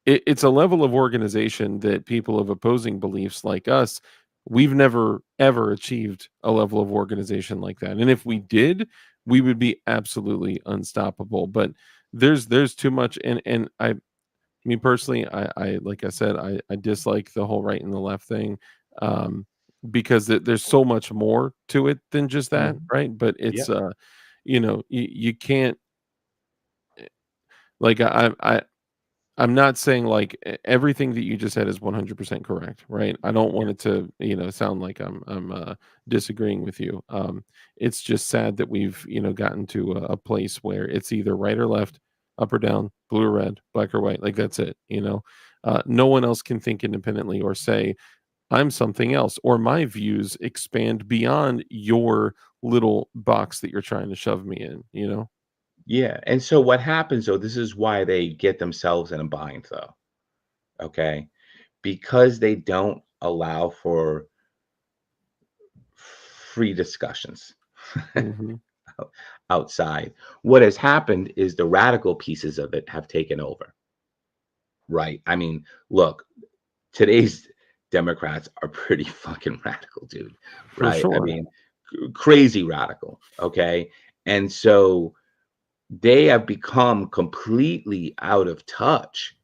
it's a level of organization that people of opposing beliefs like us, we've never ever achieved a level of organization like that. And if we did, we would be absolutely unstoppable. But there's too much, and me personally, I like I said, I dislike the whole right and the left thing. Um because there's so much more to it than just that, Mhm. right? But it's Yep. you can't, like, I'm not saying, like, everything that you just said is 100% correct, right? I don't want Yeah. it to, sound like I'm disagreeing with you. It's just sad that we've, gotten to a place where it's either right or left, up or down, blue or red, black or white. Like, that's it. No one else can think independently or say I'm something else, or my views expand beyond your little box that you're trying to shove me in. Yeah. And so what happens though, this is why they get themselves in a bind though. Okay. Because they don't allow for free discussions Hmm. outside. What has happened is the radical pieces of it have taken over, right? I mean, look, today's Democrats are pretty fucking radical, dude, For right? I sure. mean, crazy radical, okay? And so they have become completely out of touch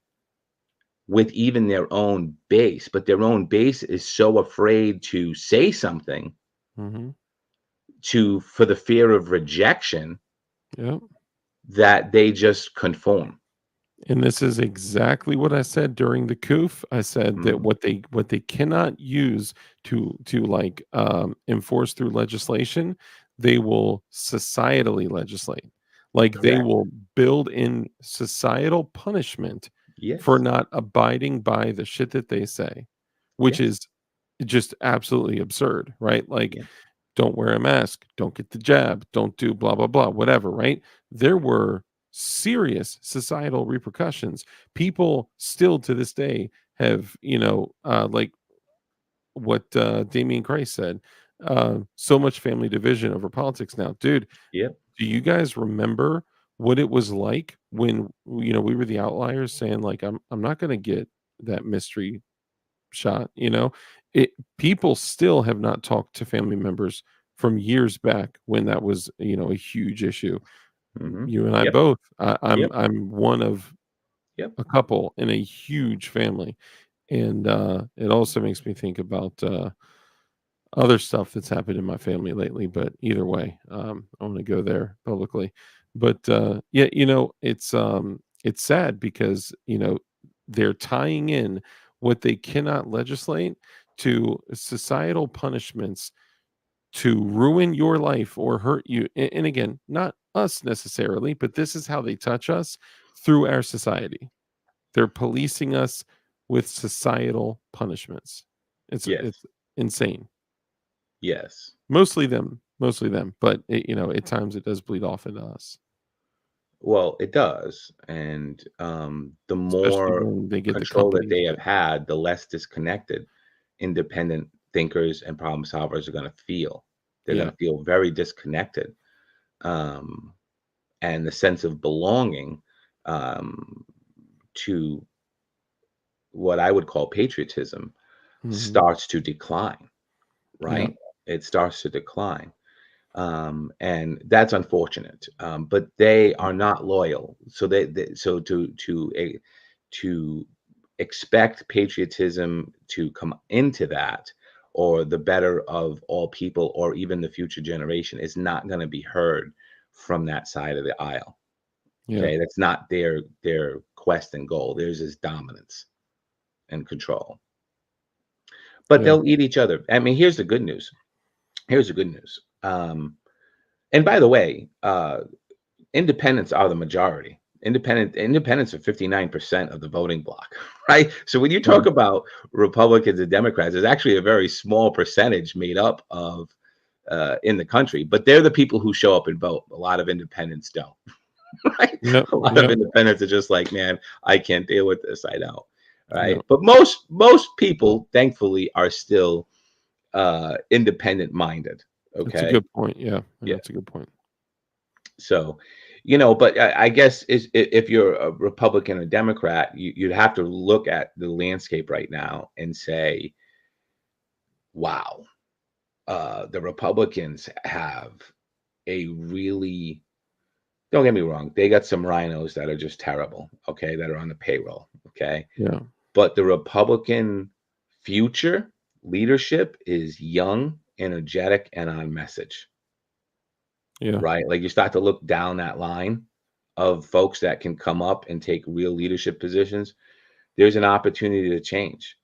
with even their own base, but their own base is so afraid to say something Hmm. to for the fear of rejection Yeah. that they just conform. And this is exactly what I said during the COOF. I said that Mhm. what they cannot use to like enforce through legislation, they will societally legislate. Like, they Correct. will build in societal punishment for Yes. not abiding by the shit that they say, which Yes. is just absolutely absurd, right? Like, Yeah. don't wear a mask, don't get the jab, don't do blah, blah, blah, whatever, right? There were serious societal repercussions. People still to this day have, like what Damian Christ said, so much family division over politics now. Dude, Yep. do you guys remember what it was like when, we were the outliers saying, like, I'm not gonna get that mystery shot, you know? It People still have not talked to family members from years back when that was, a huge issue. Hmm. You and I Yep. both. I'm Yep. I'm one of Yep. a couple in a huge family, and, it also makes me think about, other stuff that's happened in my family lately, but either way, I wanna go there publicly. But, yeah, it's sad because, they're tying in what they cannot legislate to societal punishments to ruin your life or hurt you. And again, not us necessarily, but this is how they touch us through our society. They're policing us with societal punishments. It's Yes. insane. Yes. Mostly them, but at times it does bleed off into us, Well, it does, and the especially more when they get the control that companies they have that had, the less disconnected independent thinkers and problem solvers are going to feel. They're going yeah, to feel very disconnected, um, and the sense of belonging um, to what I would call patriotism mhm, starts to decline. yeah, Right? It starts to decline. And that's unfortunate. But they yeah, are not loyal, so so to expect patriotism to come into that, or the better of all people, or even the future generation, is not going to be heard from that side of the aisle. yeah, Okay, that's not their quest and goal. Theirs is dominance and control. But yeah, they'll eat each other. I mean, here's the good news. Here's the good news. And by the way, independents are the majority. Independents are 59% of the voting bloc, right? So when you yeah, talk about Republicans and Democrats, there's actually a very small percentage made up of in the country, but they're the people who show up and vote. A lot of independents don't, right? yep, A lot of yep, independents are just like, man, I can't deal with this. I know, right? yep. But most people, thankfully, are still independent minded. That's a Okay, good point, yeah, yeah. that's a good point. So, but I guess if you're a Republican or Democrat, you'd have to look at the landscape right now and say, wow, the Republicans have a really, don't get me wrong, they got some rhinos that are just terrible, okay, that are on the payroll, okay? Yeah, But the Republican future leadership is young, energetic, and on message. yeah, Right? Like, you start to look down that line of folks that can come up and take real leadership positions, there's an opportunity to change,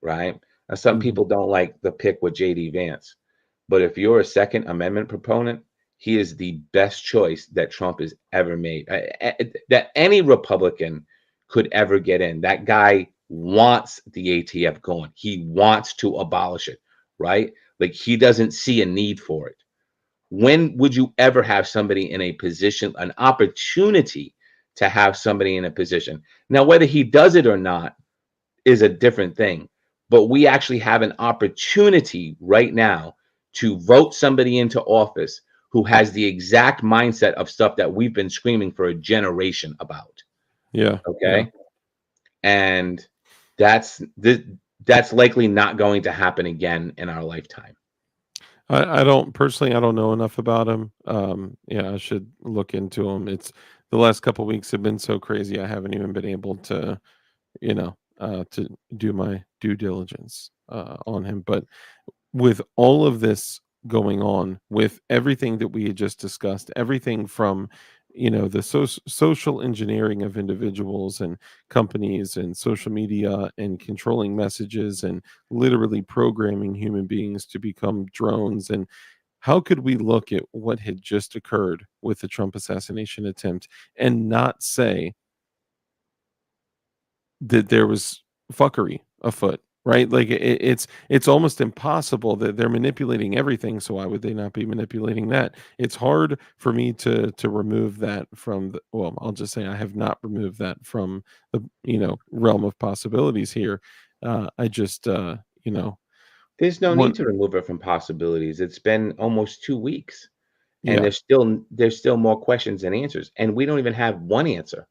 right? Now, some mhm, people don't like the pick with JD Vance, but if you're a Second Amendment proponent, he is the best choice that Trump has ever made, that any Republican could ever get in. That guy wants the ATF going. He wants to abolish it, right? Like, he doesn't see a need for it. When would you ever have somebody in a position, an opportunity to have somebody in a position? Now, whether he does it or not is a different thing. But we actually have an opportunity right now to vote somebody into office who has the exact mindset of stuff that we've been screaming for a generation about. yeah, yeah. Okay. And that's that's likely not going to happen again in our lifetime. I don't personally, I don't know enough about him. Yeah, I should look into him. It's the last couple weeks have been so crazy. I haven't even been able to do my due diligence on him. But with all of this going on, with everything that we had just discussed, everything from the social engineering of individuals and companies and social media and controlling messages and literally programming human beings to become drones, and how could we look at what had just occurred with the Trump assassination attempt and not say that there was fuckery afoot? right? Like it's almost impossible that they're manipulating everything. So why would they not be manipulating that? It's hard for me to remove that from the, well, I'll just say I have not removed that from the realm of possibilities here. I just There's no need one to remove it from possibilities. It's been almost 2 weeks, and yeah there's still more questions than answers, and we don't even have one answer.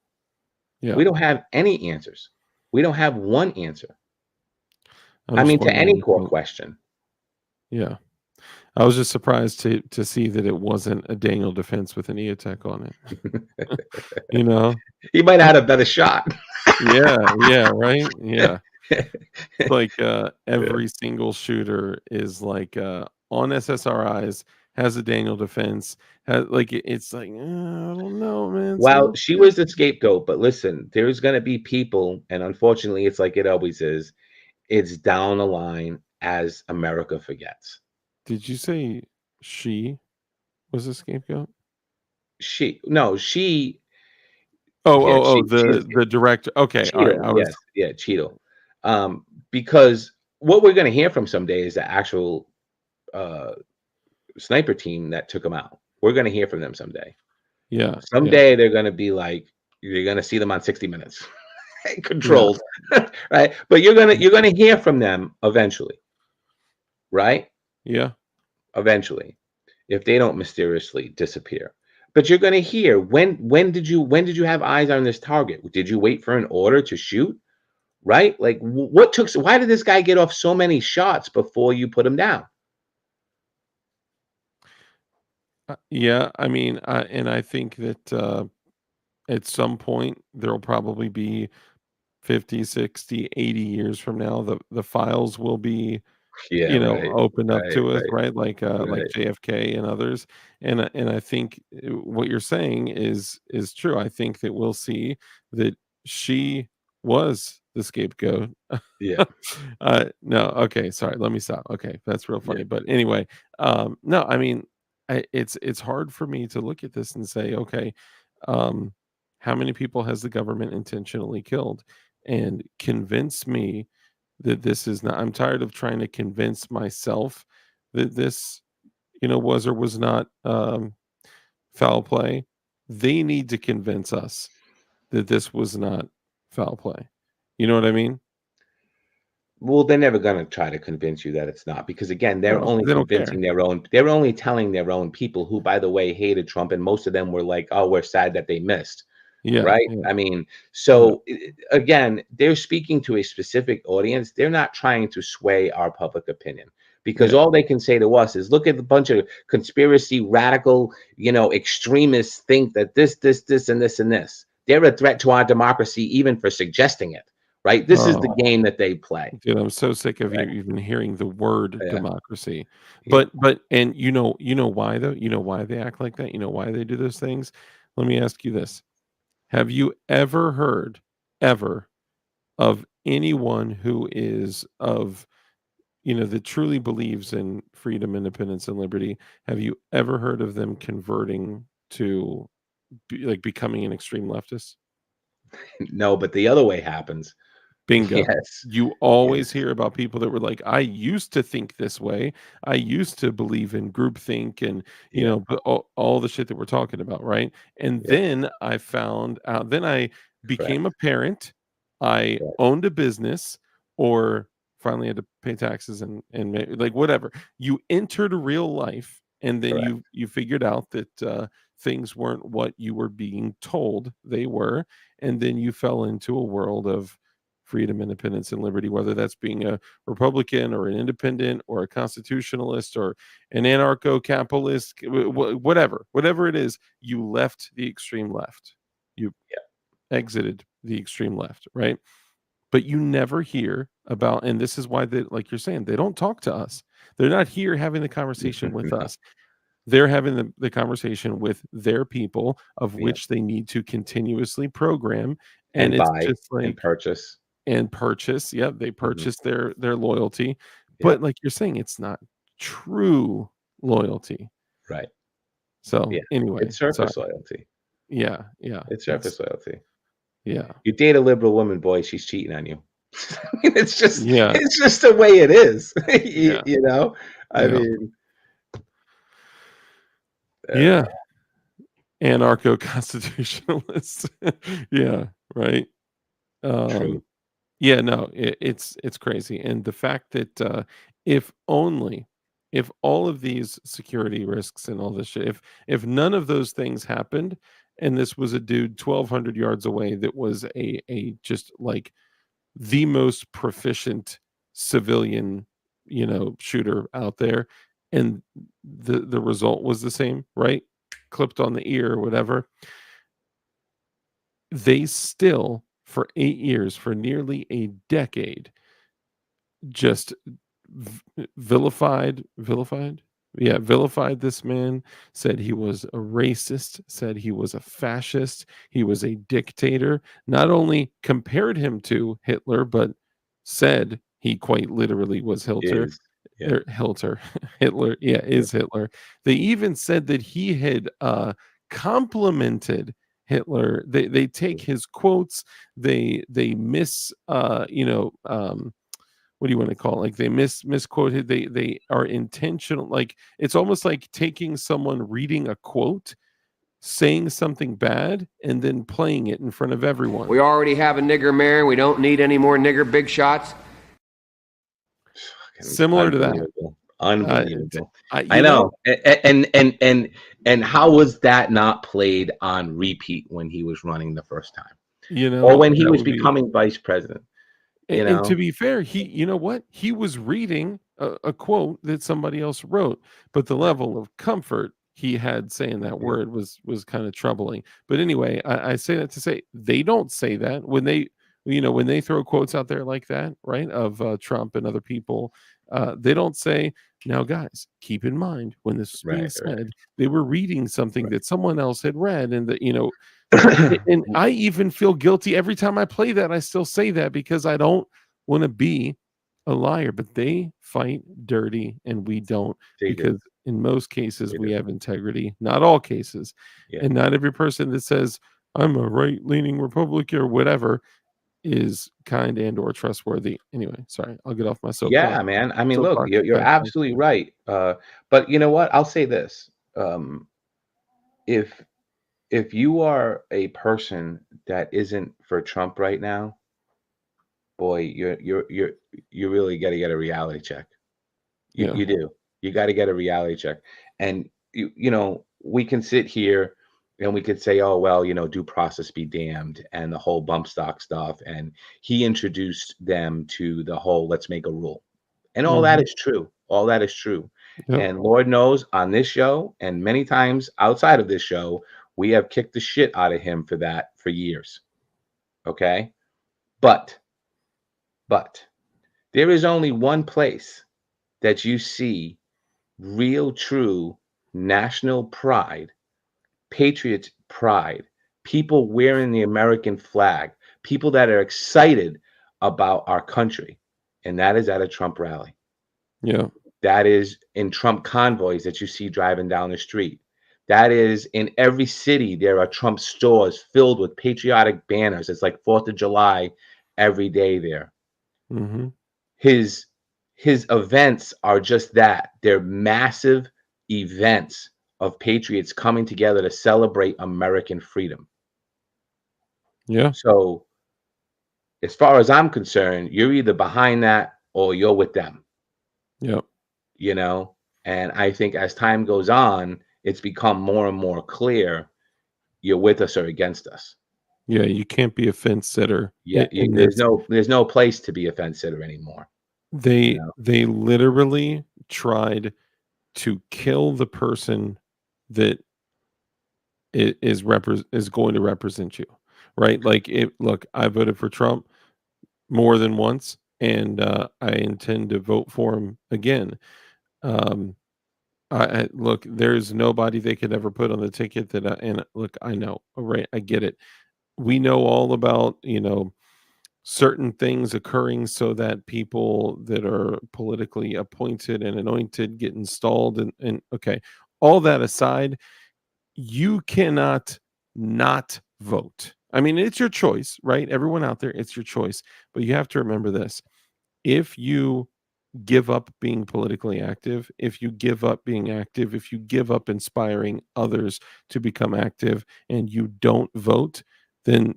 yeah. We don't have any answers. We don't have one answer. I'm I just mean, to any wondering. core question. Yeah, I was just surprised to see that it wasn't a Daniel defense with an E attack on it. you know? He might have had a better shot. Yeah, yeah, right? Yeah. It's like, Yeah. every single shooter is like, on SSRIs, has a Daniel defense, has like, it's like, I don't know, man, it's a Well, little she was the sketchy." scapegoat, but listen, there's gonna be people, and unfortunately, it's like it always is, it's down the line as America forgets. Did you say she was a scapegoat? She no, she Oh, yeah, oh, oh, she's the director. Okay, alright, Cheeto, I was yes, yeah, Cheeto. Because what we're gonna hear from someday is the actual, uh, sniper team that took him out. We're gonna hear from them someday. yeah, yeah, Someday, they're gonna be like you're gonna see them on 60 Minutes, yeah, controlled, right? But you're gonna hear from them eventually, right? yeah. Eventually, if they don't mysteriously disappear. But you're gonna hear, when did you have eyes on this target? Did you wait for an order to shoot? Right? Like, what took why did this guy get off so many shots before you put him down? Yeah, I mean, and I think that, at some point, there'll probably be 50, 60, 80 years from now, the files will be, Yeah, right, opened up right, to us, right, right? Like right. JFK and others, and I think, what you're saying is true. I think that we'll see that she was the scapegoat. Yeah, No, okay, sorry, let me stop. Okay, that's real yeah. funny, but anyway, no, I mean, it's hard for me to look at this and say, "Okay, um, how many people has the government intentionally killed?" And convince me that this is not. I'm tired of trying to convince myself that this, was or was not, foul play. They need to convince us that this was not foul play. You know what I mean? Well, they're never gonna try to convince you that it's not, because again, they're No, only they don't convincing care. their own they're only telling their own people who, by the way, hated Trump, and most of them were like, "Oh, we're sad that they missed." Yeah, Right? yeah, I mean, yeah, so, again, they're speaking to a specific audience. They're not trying to sway our public opinion, because yeah. all they can say to us is, "Look at the bunch of conspiracy radical, extremists think that this, and this, and this." They're a threat to our democracy even for suggesting it, right? This is the Oh, game that they play, dude, I'm so sick of right? you even hearing the word Yeah, democracy. yeah. But and you know why though? You know why they act like that? You know why they do those things? Let me ask you this. Have you ever, of anyone who is of, that truly believes in freedom, independence, and liberty, have you ever heard of them converting to becoming an extreme leftist? No, but the other way happens. Bingo. Yes, You always yes, hear about people that were like, "I used to think this way. I used to believe in groupthink and, yeah, but all the shit that we're talking about, right? And yeah, then I found out, then I became a correct, parent, I correct, owned a business, or finally had to pay taxes and like whatever. You entered real life, and then correct. you figured out that things weren't what you were being told they were, and then you fell into a world of freedom, independence, and liberty, whether that's being a Republican or an independent or a constitutionalist or an anarcho-capitalist, whatever it is, you left the extreme left. You exited the extreme left, right? But you never hear about, and this is why they, like you're saying, they don't talk to us. They're not here having the conversation with No, us. They're having the conversation with their people, of yeah. which they need to continuously program. And And it's buy just and like, purchase. and purchase, yep, they Mhm. purchase their loyalty, but Yep, like you're saying, it's not true loyalty. right. So, Yeah. anyway, It's sorry. surface loyalty. Yeah, yeah, It's it's surface loyalty. yeah, You date a liberal woman, boy, she's cheating on you. I mean, Yeah. it's just the way it is. Yeah. You know, I Yeah. mean, Yeah. Anarcho-constitutionalists. Yeah, right. true. Um, yeah, no, it's crazy, and the fact that, if only if all of these security risks and all this shit, if none of those things happened, and this was a dude 1,200 yards away that was a just, like, the most proficient civilian, shooter out there, and the result was the same, right? Clipped on the ear or whatever. They still, for 8 years, for nearly a decade, just vilified? Yeah, vilified this man, said he was a racist, said he was a fascist, he was a dictator, not only compared him to Hitler, but said he quite literally was Hitler. Is yeah, Hilter, Hitler, yeah, yeah, is Hitler. They even said that he had, complimented Hitler. They take his quotes, they miss, what do you want to call it? Like they misquoted. They are intentional. Like it's almost like taking someone reading a quote, saying something bad, and then playing it in front of everyone. We already have a nigger mayor. We don't need any more nigger big shots. fucking Similar to that. unbelievable, unbelievable. I You know, know, and how was that not played on repeat when he was running the first time, or when he that was would be. becoming vice president? You And to know, be fair, you know what? He was reading a quote that somebody else wrote, but the right, level of comfort he had saying that yeah, word was kind of troubling. But anyway, I say that to say they don't say that when when they throw quotes out there like that, right, of Trump and other people, they don't say, "Now, guys, keep in mind when this was being right, said, they were reading something right, that someone else had read, and that right. and I even feel guilty every time I play that. I still say that because I don't want to be a liar, but they fight dirty and we don't, They do, because in most cases they we do. have integrity, not all cases. Yeah, And not every person that says I'm a right-leaning Republican or whatever is kind and or trustworthy. Anyway, sorry, I'll get off my yeah, man. I mean, look, soapbox you're back on. absolutely right. But you know what? I'll say this: um, if you are a person that isn't for Trump right now, boy, you really got to get a reality check. Yeah. You do. You got to get a reality check. And we can sit here and we could say, oh well, due process be damned, and the whole bump stock stuff. And he introduced them to the whole let's make a rule, and all that Mhm. is true. All that is true. Yep. And Lord knows on this show and many times outside of this show, we have kicked the shit out of him for that for years. Okay, but but there is only one place that you see real, true national pride, patriot pride, people wearing the American flag, people that are excited about our country. And that is at a Trump rally. Yeah. That is in Trump convoys that you see driving down the street. That is in every city. There are Trump stores filled with patriotic banners. It's like 4th of July every day there. Mhm. His events are just that. They're massive events of patriots coming together to celebrate American freedom. Yeah. So, as far as I'm concerned, you're either behind that or you're with them, Yep. you know? And I think as time goes on, it's become more and more clear you're with us or against us. Yeah, you can't be a fence sitter Yeah, in there's this. no place to be a fence sitter anymore, you know? They literally tried to kill the person that is going to represent you, right? Like, look, I voted for Trump more than once, and, I intend to vote for him again. Um, I look, there's nobody they could ever put on the ticket that and look, I know, right? I get it. We know all about, certain things occurring so that people that are politically appointed and anointed get installed, and okay, all that aside, you cannot not vote. I mean, it's your choice, right? Everyone out there, it's your choice. But you have to remember this. If you give up being politically active, if you give up being active, if you give up inspiring others to become active and you don't vote, then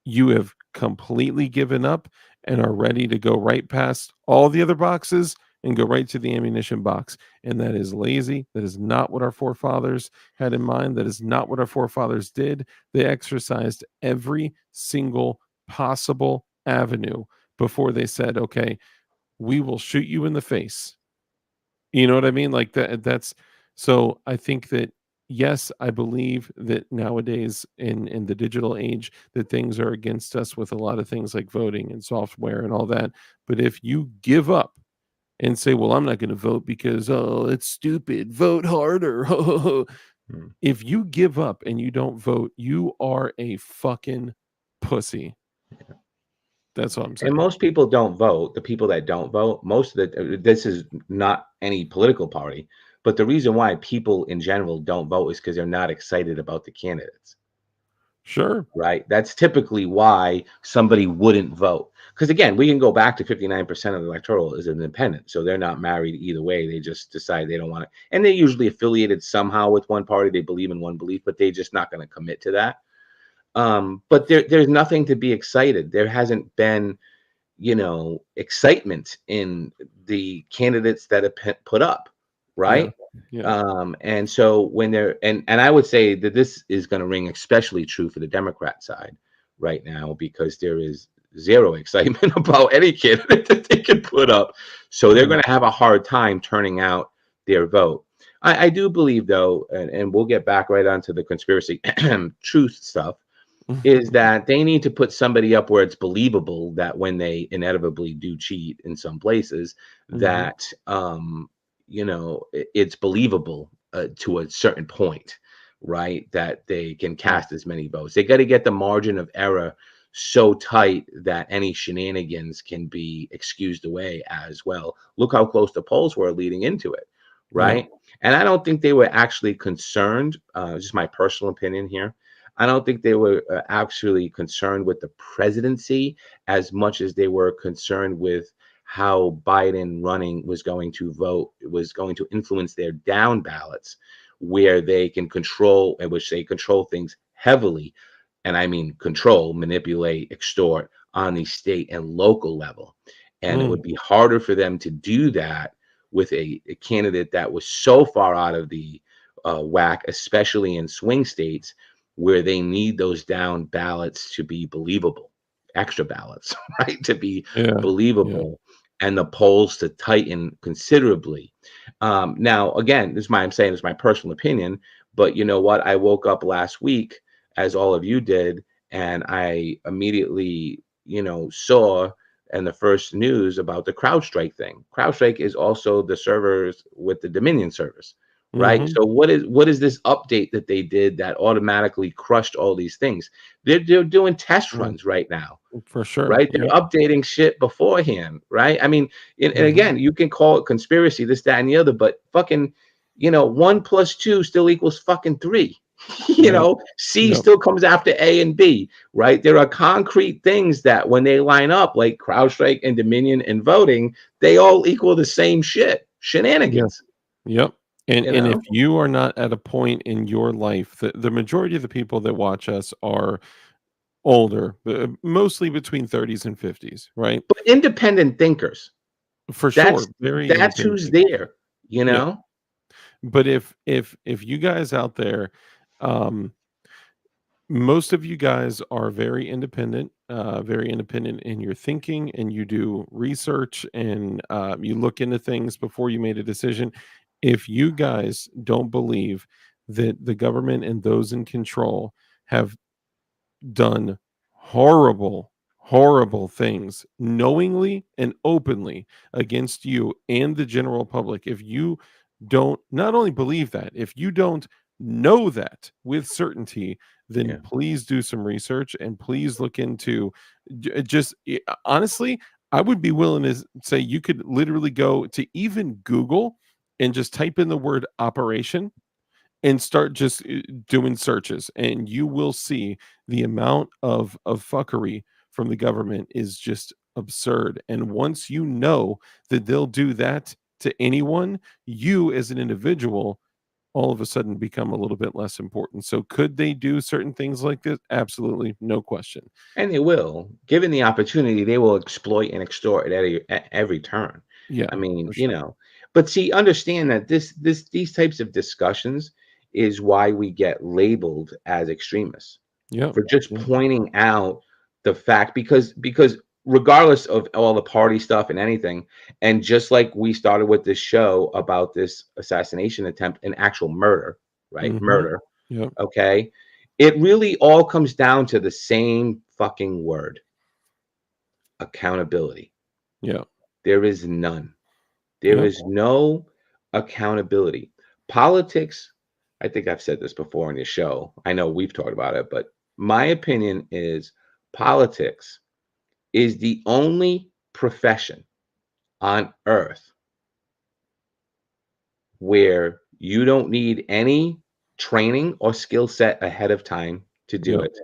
you have completely given up and are ready to go right past all the other boxes and go right to the ammunition box. And that is lazy. That is not what our forefathers had in mind. That is not what our forefathers did. They exercised every single possible avenue before they said, okay, we will shoot you in the face. You know what I mean? Like that's so I think that yes, I believe that nowadays in the digital age that things are against us with a lot of things like voting and software and all that. But if you give up and say, "Well, I'm not going to vote because oh, it's stupid. Vote harder." Mm. If you give up and you don't vote, you are a fucking pussy. That's all I'm And saying. most people don't vote. The people that don't vote, most of the this is not any political party, but the reason why people in general don't vote is because they're not excited about the candidates. Sure. Right? That's typically why somebody wouldn't vote. Because again, we can go back to 59% of the electoral is independent. So they're not married either way. They just decide they don't want to. And they're usually affiliated somehow with one party. They believe in one belief, but they're just not going to commit to that. But there's nothing to be excited. There hasn't been, excitement in the candidates that have put up, Yeah. right? Yeah. And so when they're and I would say that this is going to ring especially true for the Democrat side right now because there is zero excitement about any candidate that they can put up. So they're Yeah. going to have a hard time turning out their vote. I do believe though, and we'll get back right onto the conspiracy truth stuff, is that they need to put somebody up where it's believable that when they inevitably do cheat in some places, Mhm. that it's believable to a certain point, right? That they can Yeah. cast as many votes. They got to get the margin of error so tight that any shenanigans can be excused away as well. Look how close the polls were leading into it, Yep. right? And I don't think they were actually concerned. Just my personal opinion here. I don't think they were actually concerned with the presidency as much as they were concerned with how Biden running was going to vote, was going to influence their down ballots, where they can control, in which they control things heavily. And I mean control, manipulate, extort on the state and local level. And it Mm. would be harder for them to do that with a candidate that was so far out of the whack, especially in swing states where they need those down ballots to be believable, extra ballots, right? To be Yeah. Yeah. believable and the polls to tighten considerably. Now, again, this is my, I'm saying this is my personal opinion, but you know what? I woke up last week, as all of you did, and I immediately, saw and the first news about the CrowdStrike thing. CrowdStrike is also the servers with the Dominion servers, right? Mhm. So what is this update that they did that automatically crushed all these things? They're doing test Mm. runs right now, For sure. right? They're Yep. updating shit beforehand, right? I mean, and Mhm. again, you can call it conspiracy, this, that, and the other, but fucking, 1 + 2 still equals fucking 3. Yep. C Yep. still comes after A and B, right? There are concrete things that when they line up, like CrowdStrike and Dominion and voting, they all equal the same shit, Yeah. shenanigans, Yep. And you and if know? you are not at a point in your life, the majority of the people that watch us are older, mostly between 30s and 50s, right? But independent thinkers, For that's sure. Very that's independent who's thinkers. there, you Yeah. know? But if you guys out there, um most of you guys are very independent in your thinking, and you do research and you look into things before you made a decision. If you guys don't believe that the government and those in control have done horrible, horrible things knowingly and openly against you and the general public, if you don't not only believe that, if you don't know that with certainty, then Yeah. please do some research and please look into honestly, I would be willing to say you could literally go to even Google and just type in the word operation and start just doing searches, and you will see the amount of fuckery from the government is just absurd. And once you know that they'll do that to anyone, you as an individual all of a sudden become a little bit less important. So could they do certain things like this? Absolutely, no question. And they will. Given the opportunity, they will exploit and extort at every turn. Yeah, I mean, for you sure. know, but see, understand that these types of discussions is why we get labeled as extremists Yeah, for just yeah, pointing out the fact because regardless of all the party stuff and anything, and just like we started with this show about this assassination attempt and actual murder, right? mhm, Murder. yeah, Okay. It really all comes down to the same fucking word, accountability. yeah, There is none. There yeah, is no accountability. Politics, I think I've said this before on your show. I know we've talked about it, but my opinion is politics is the only profession on earth where you don't need any training or skill set ahead of time to do yeah, it.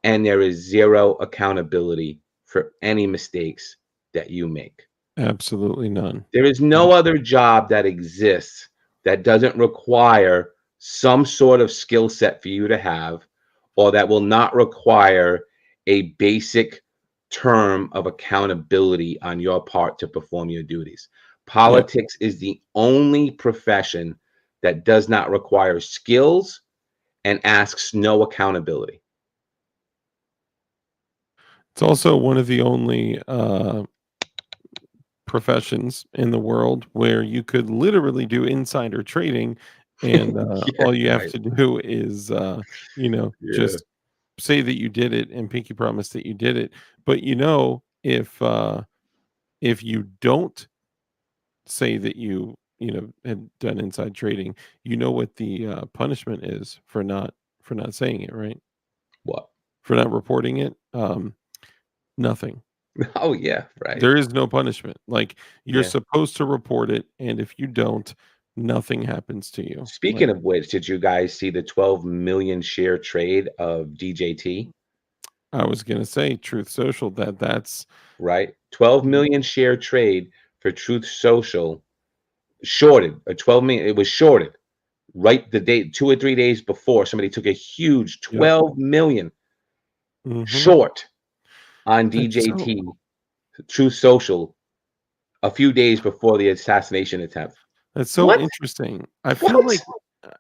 And there is zero accountability for any mistakes that you make. absolutely none. There is no other job that exists that doesn't require some sort of skill set for you to have, or that will not require a basic term of accountability on your part to perform your duties. Yeah. Politics is the only profession that does not require skills and asks no accountability. It's also one of the only professions in the world where you could literally do insider trading, and Yeah, all you have right. to do is Yeah. just say that you did it and pinky promise that you did it. But if you don't say that you had done inside trading, you know what the punishment is for not saying it, right? What? For not reporting it. Nothing. Oh, yeah, right. There is no punishment. Like, you're Yeah. supposed to report it, and if you don't, nothing happens to you. Speaking Like, of which, did you guys see the 12 million share trade of DJT? I was gonna say Truth Social, that's Right? 12 million share trade for Truth Social shorted, 12 million. It was shorted right the day, 2 or 3 days before. Somebody took a huge yep. 12 million Mhm. short on That's so DJT, Truth Social, a few days before the assassination attempt. that's so What? interesting. I feel What? like,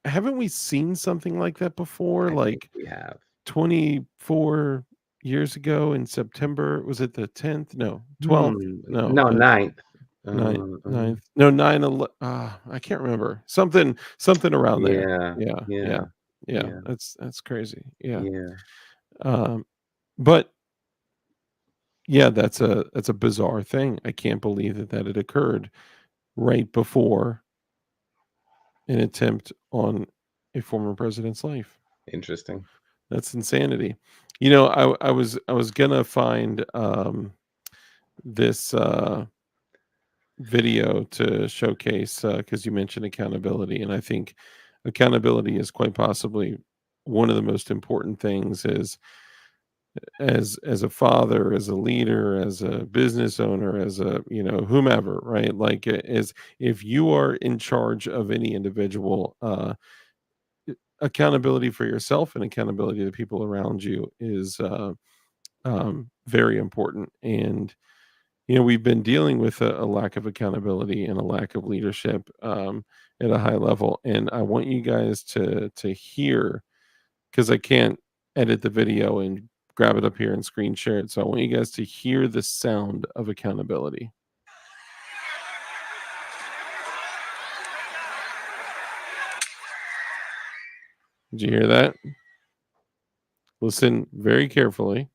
haven't we seen something like that before? I think Like, we have. 24 years ago in September, was it the 10th? No, 12th? No, No, ninth. 9th, Uh, uh, 9th. No, 9/11. I can't remember. Something around there. yeah, Yeah, yeah, yeah, yeah. yeah, That's crazy. Yeah. yeah. Um, but yeah, that's a bizarre thing. I can't believe that had occurred right before an attempt on a former president's life. Interesting. That's insanity. I was gonna find this video to showcase, because you mentioned accountability, and I think accountability is quite possibly one of the most important things as a father, as a leader, as a business owner, as a whomever, right? Like, is if you are in charge of any individual, accountability for yourself and accountability to the people around you is very important. And we've been dealing with a lack of accountability and a lack of leadership, at a high level. And I want you guys to hear, because I can't edit the video and grab it up here and screen share it. So I want you guys to hear the sound of accountability. Did you hear that? Listen very carefully.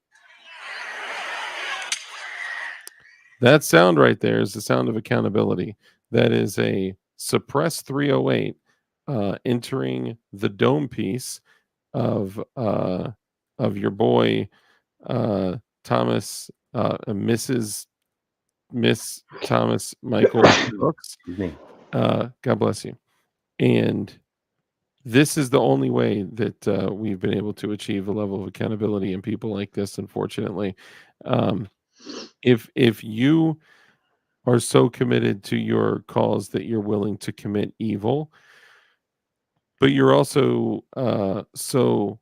That sound right there is the sound of accountability. That is a suppress 308 entering the dome piece of your boy, Thomas, Mrs. Miss Thomas Michael Brooks. Excuse me. God bless you. And this is the only way that we've been able to achieve a level of accountability in people like this, unfortunately. Um, if you are so committed to your cause that you're willing to commit evil, but you're also so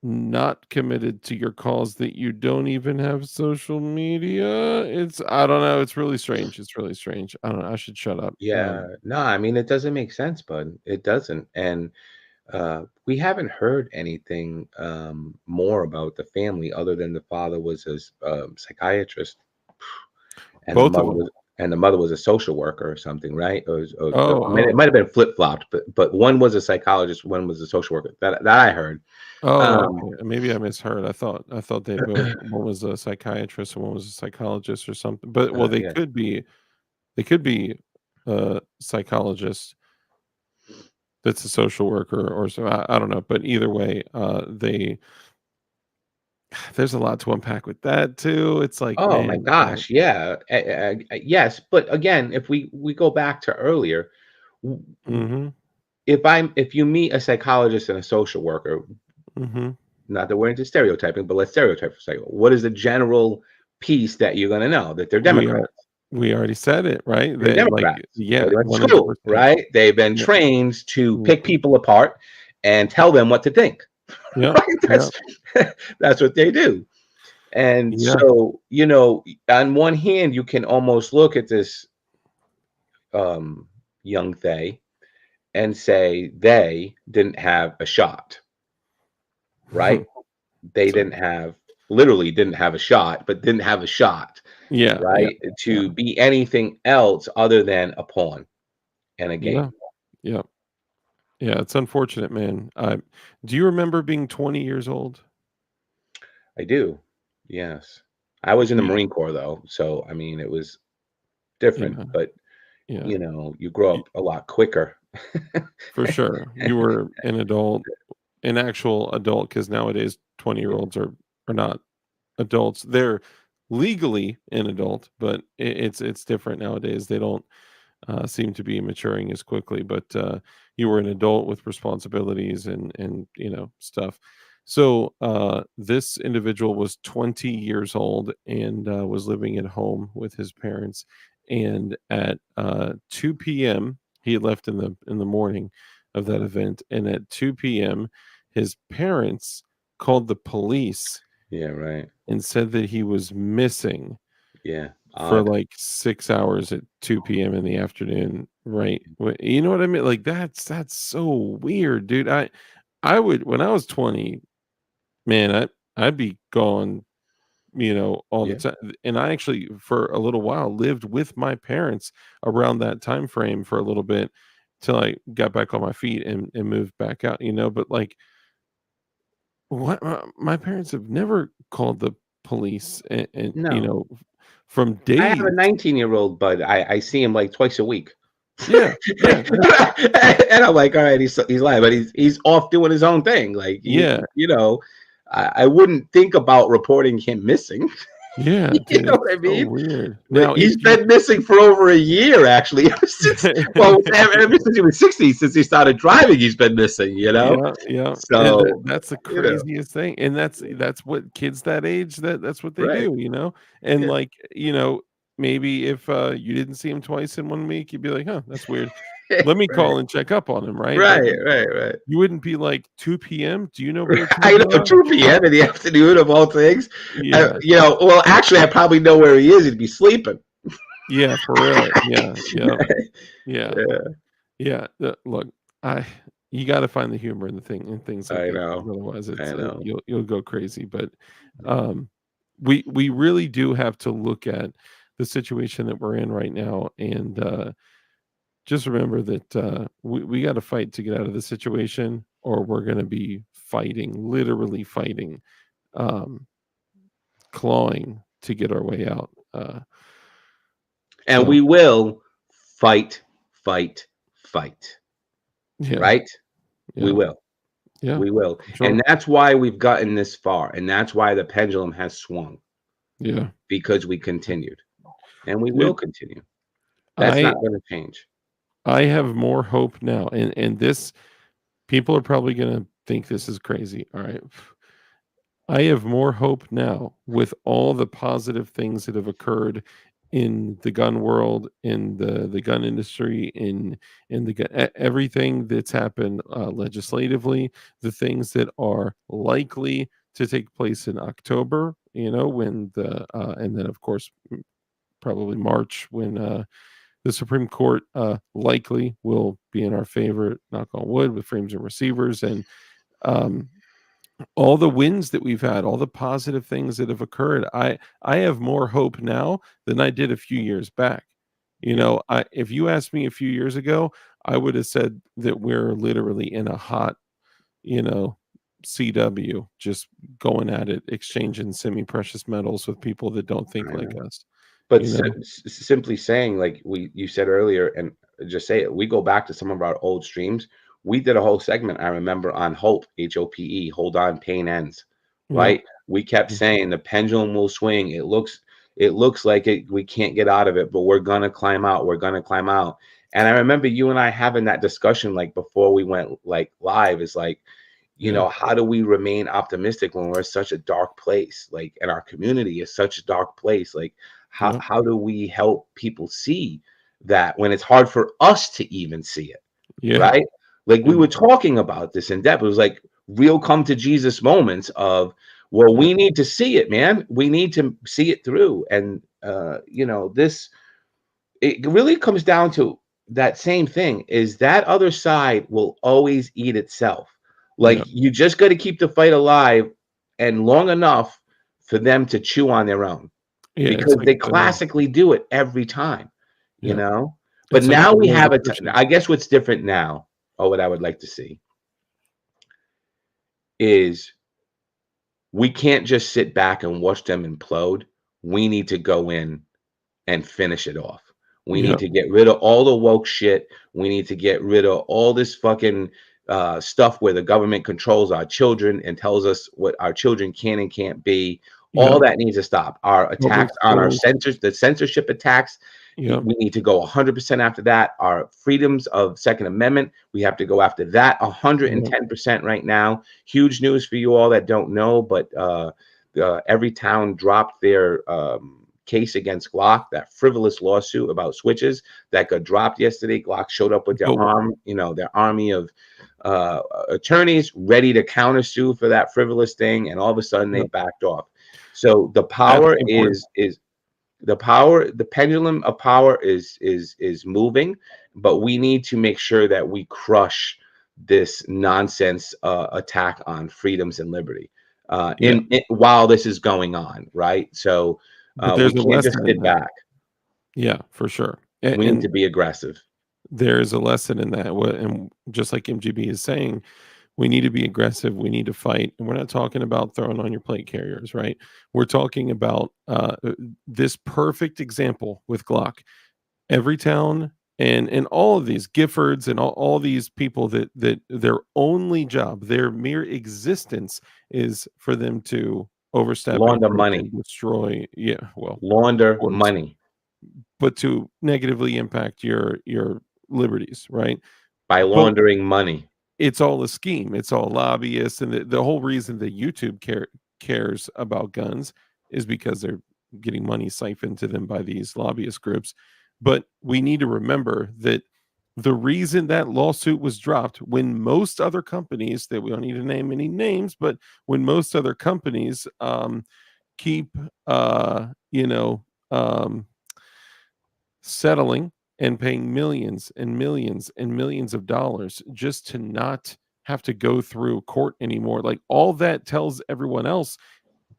not committed to your cause that you don't even have social media. I don't know. It's really strange. It's really strange. I don't know. I should shut up. Yeah, no, I mean, it doesn't make sense, bud. It doesn't. And we haven't heard anything more about the family other than the father was a psychiatrist, and the Both of mother them. was and the mother was a social worker or something, right? Oh, I mean, it oh, might have been flip flopped, but one was a psychologist, one was a social worker. That I heard. oh. Um, Okay. Maybe I misheard. I thought they both. One was a psychiatrist and one was a psychologist or something. But well, they yeah. could be. They could be a psychologist that's a social worker or so. I don't know. But either way, they there's a lot to unpack with that too. It's like, Oh my man, gosh, yeah. Yes, but again, if we go back to earlier, w- mhm, if you meet a psychologist and a social worker, mhm. not that we're into stereotyping, but let's stereotype for a second. What is the general piece that you're going to know? That they're We are Democrats. we already said it, right? They're They like, Democrats. They yeah, went to school, 100%. right? They've been Yeah. trained to pick Mhm. people apart and tell them what to think. Yep, Right? yep, That's what they do. And yeah. so, on one hand, you can almost look at this um, young Thay and say they didn't have a shot, right? They So, didn't have literally didn't have a shot, but didn't have a shot, yeah, yeah, right? yeah, To be anything else other than a pawn in a yeah, game. yeah, yeah, it's unfortunate, man. Do you remember being 20 years old? I do. Yes. I was in the You Marine Corps though, so I mean it was different, yeah, but yeah, you grow y up a lot quicker. for sure. You were an adult, an actual adult, because nowadays 20-year-olds are not adults. They're legally an adult, but it's different nowadays. They don't seem to be maturing as quickly. But you were an adult with responsibilities and stuff. So this individual was 20 years old and was living at home with his parents. And at 2 p.m., he had left in the morning of that event. And at 2 p.m., his parents called the police Yeah, right. and said that he was missing Yeah. for, Odd. like, 6 hours at 2 p.m. in the afternoon, right? You know what I mean? Like, that's so weird, dude. I would when I was 20, man, I'd be gone, all the Yeah. time, and I actually, for a little while, lived with my parents around that time frame for a little bit till I got back on my feet and moved back out, but, like, what my parents have never called the police and No. from I have a days. 19-year-old, but I see him like twice a week. Yeah, yeah, And I'm like, all right, he's lying, but he's off doing his own thing. Like yeah, I wouldn't think about reporting him missing. yeah, You dude, know what it's I so mean? weird. But Now, he's if you been missing for over a year, actually. Ever since he was 60, since he started driving, he's been missing. yeah, yeah, and So that's the you know, craziest thing, and that's what kids that age, that's what they right? do, and, Yeah, like, maybe if, you didn't see him twice in 1 week, you'd be like, "Huh, that's weird. Let me right, call and check up on him," right? But right. you wouldn't be like, "2 p.m.? Do you know where I know, Tim's at?" 2 p.m. in the afternoon of all things. Yeah. Well, actually, I probably know where he is. He'd be sleeping. Yeah, for real. Yeah, yeah, yeah, Yeah, yeah. Look, I you gotta find the humor in the in things like I this, 'cause know. otherwise I know. you'll go crazy. But um, we really do have to look at the situation that we're in right now, and just remember that we got to fight to get out of the situation, or we're gonna be fighting, literally fighting, um, clawing to get our way out. And So we will fight, fight, fight. yeah, Right? We yeah, will. yeah, We will. for And sure. that's why we've gotten this far. And that's why the pendulum has swung Yeah. because we continued. And we will Dude, continue. That's I not going to change. I have more hope now, and this People are probably going to think this is crazy. All right. I have more hope now with all the positive things that have occurred in the gun world, in the gun industry, in everything that's happened legislatively, the things that are likely to take place in October. When and then of course probably March when the Supreme Court likely will be in our favor. Knock on wood, with frames and receivers, and um, all the wins that we've had, all the positive things that have occurred, I have more hope now than I did a few years back. If you asked me a few years ago, I would have said that we're literally in a hot, you know, CW, just going at it, exchanging semi-precious metals with people that don't think I like know. us. But You know, simply saying, like you said earlier, and just say it, we go back to some of our old streams. We did a whole segment, I remember, on hope, HOPE, hold on, pain ends, yeah, right? We kept mm, saying the pendulum will swing. It looks like we can't get out of it, but we're gonna climb out. We're gonna climb out. And I remember you and I having that discussion like before we went like live. Is like, yeah, how do we remain optimistic when we're such a dark place, like, and our community is such a dark place? Like, how yeah, how do we help people see that when it's hard for us to even see it, yeah, right? Like, we yeah, were talking about this in depth. It was like real come to Jesus moments of, well, yeah, we need to see it, man. We need to see it through. And this, it really comes down to that same thing, is that other side will always eat itself. Like, yeah, you just got to keep the fight alive and long enough for them to chew on their own, yeah. It's because like they classically do it every time, you yeah, know. But it's like now the we role of have attrition. I guess what's different now, or what I would like to see, is we can't just sit back and watch them implode. We need to go in and finish it off. We Yeah, need to get rid of all the woke shit. We need to get rid of all this fucking stuff where the government controls our children and tells us what our children can and can't be. All yeah. that needs to stop. Our Public attacks on our schools. the censorship attacks, Yeah, we need to go 100% after that. Our freedoms of Second Amendment, we have to go after that yeah, 110% right now. Huge news for you all that don't know, but every town dropped their case against Glock, that frivolous lawsuit about switches that got dropped yesterday. Glock showed up with their but their army of attorneys ready to countersue for that frivolous thing, and all of a sudden they yeah, backed off. So the that's power the important. is the pendulum of power is moving, but we need to make sure that we crush this nonsense attack on freedoms and liberty Yeah, while this is going on, right? So but we there's a can't just lesson in sit that. back. Yeah, for sure. We need And to be aggressive. there's a lesson in that. And just like MGB is saying, we need to be aggressive. We need to fight. And we're not talking about throwing on your plate carriers, right? We're talking about this perfect example with Glock. Every town and all of these Giffords and all these people that their only job, their mere existence is for them to overstep, Launder encroach, money, and destroy. Yeah, well, of launder course, money but to negatively impact your liberties, right? by But laundering money. it's all a scheme. It's all lobbyists, and the whole reason that YouTube cares about guns is because they're getting money siphoned to them by these lobbyist groups. But we need to remember that the reason that lawsuit was dropped, when most other companies, that we don't need to name any names, but when most other companies keep um, settling and paying millions and millions and millions of dollars just to not have to go through court anymore. Like, all that tells everyone else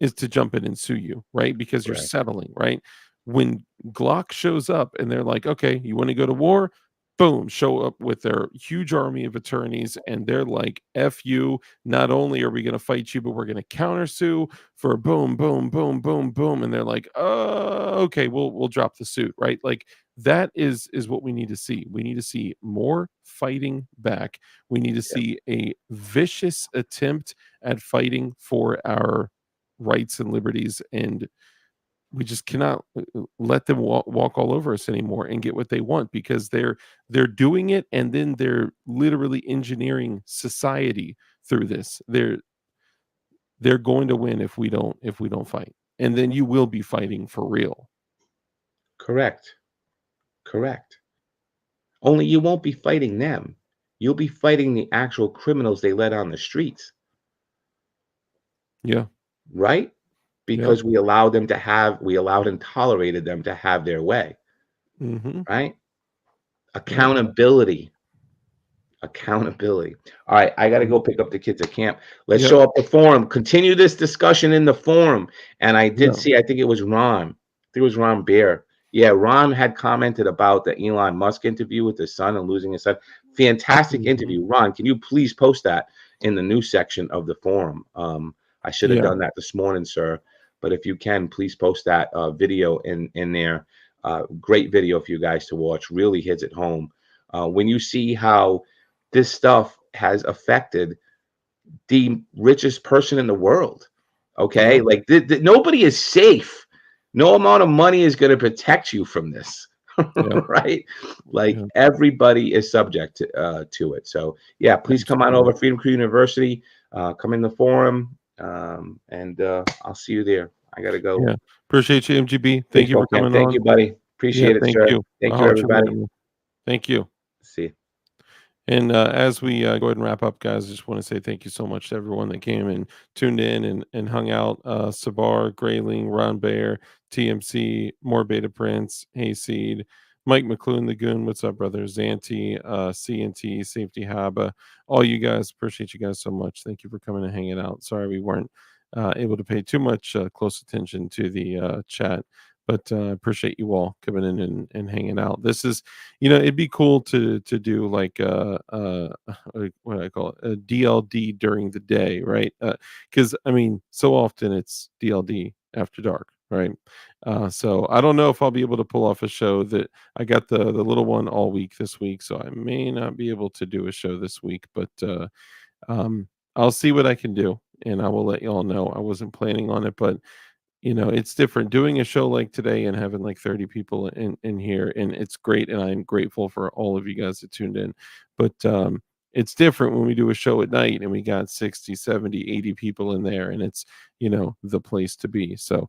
is to jump in and sue you, right? Because you're Correct. settling, right? When Glock shows up and they're like, okay, you want to go to war? Boom, show up with their huge army of attorneys, and they're like, F you. Not only are we going to fight you, but we're going to countersue for boom, boom, boom, boom, boom. And they're like, okay, we'll drop the suit, right? Like, that is what we need to see. We need to see more fighting back. We need to Yeah. see a vicious attempt at fighting for our rights and liberties, and we just cannot let them walk all over us anymore and get what they want, because they're doing it, and then they're literally engineering society through this. They're going to win if we don't fight, and then you will be fighting for real. Correct. Correct. Only you won't be fighting them. You'll be fighting the actual criminals they let on the streets, Yeah. right? Yep. Because we allowed and tolerated them to have their way, Mhm. right? Yep. Accountability. Accountability. All right, I got to Mhm. go pick up the kids at camp. Let's Yep. show up the forum. Continue this discussion in the forum. And I did Yeah. see, I think it was Ron. I think it was Ron Bear. Yeah, Ron had commented about the Elon Musk interview with his son and losing his son. Fantastic Mhm. interview. Ron, can you please post that in the news section of the forum? I should have Yeah. done that this morning, sir. But if you can, please post that video in there. Great video for you guys to watch. Really hits it home. When you see how this stuff has affected the richest person in the world. Okay, Yeah. like nobody is safe. No amount of money is going to protect you from this, Yeah. right? Like Yeah. everybody is subject to it. So yeah, please come on Absolutely. over Freedom Crew University. Come in the forum, and I'll see you there. I gotta go. Yeah. Appreciate you, MGB. Thank you Baseball for camp. coming Thank on. you, buddy. Yeah, Appreciate it, thank sir. you. Thank I'll you, holler at you everybody. later, man. Thank you. See you. And as we go ahead and wrap up, guys, I just want to say thank you so much to everyone that came and tuned in and hung out. Sabar, Grayling, Ron Bear, TMC, More Beta Prince, Hayseed, Mike McClune, the Goon. What's up, brother? Zanti, CNT, Safety Haba. All you guys, appreciate you guys so much. Thank you for coming and hanging out. Sorry we weren't able to pay too much close attention to the chat. But appreciate you all coming in and hanging out. This is, it'd be cool to do like what do I call it, a DLD during the day, right? Because I mean, so often it's DLD after dark, right? So I don't know if I'll be able to pull off a show. That I got the little one all week this week, so I may not be able to do a show this week, but um, I'll see what I can do, and I will let y'all know. I wasn't planning on it, but it's different doing a show like today and having like 30 people in here, and it's great, and I'm grateful for all of you guys that tuned in. But it's different when we do a show at night and we got 60, 70, 80 people in there, and it's the place to be. So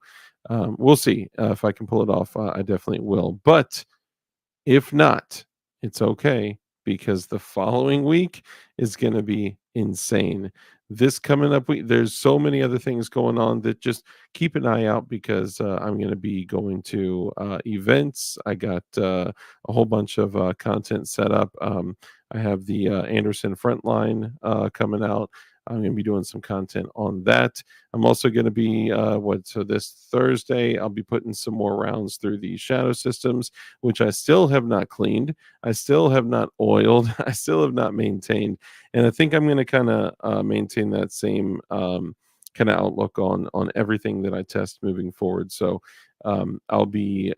we'll see if I can pull it off. I definitely will, but if not, it's okay, because the following week is going to be insane. This coming up week, there's so many other things going on that just keep an eye out, because I'm going to be going to events. I got a whole bunch of content set up. I have the Anderson Frontline coming out. I'm going to be doing some content on that. I'm also going to be so this Thursday I'll be putting some more rounds through the shadow systems, which I still have not cleaned. I still have not oiled. I still have not maintained. And I think I'm going to kind of maintain that same kind of outlook on everything that I test moving forward. So I'll be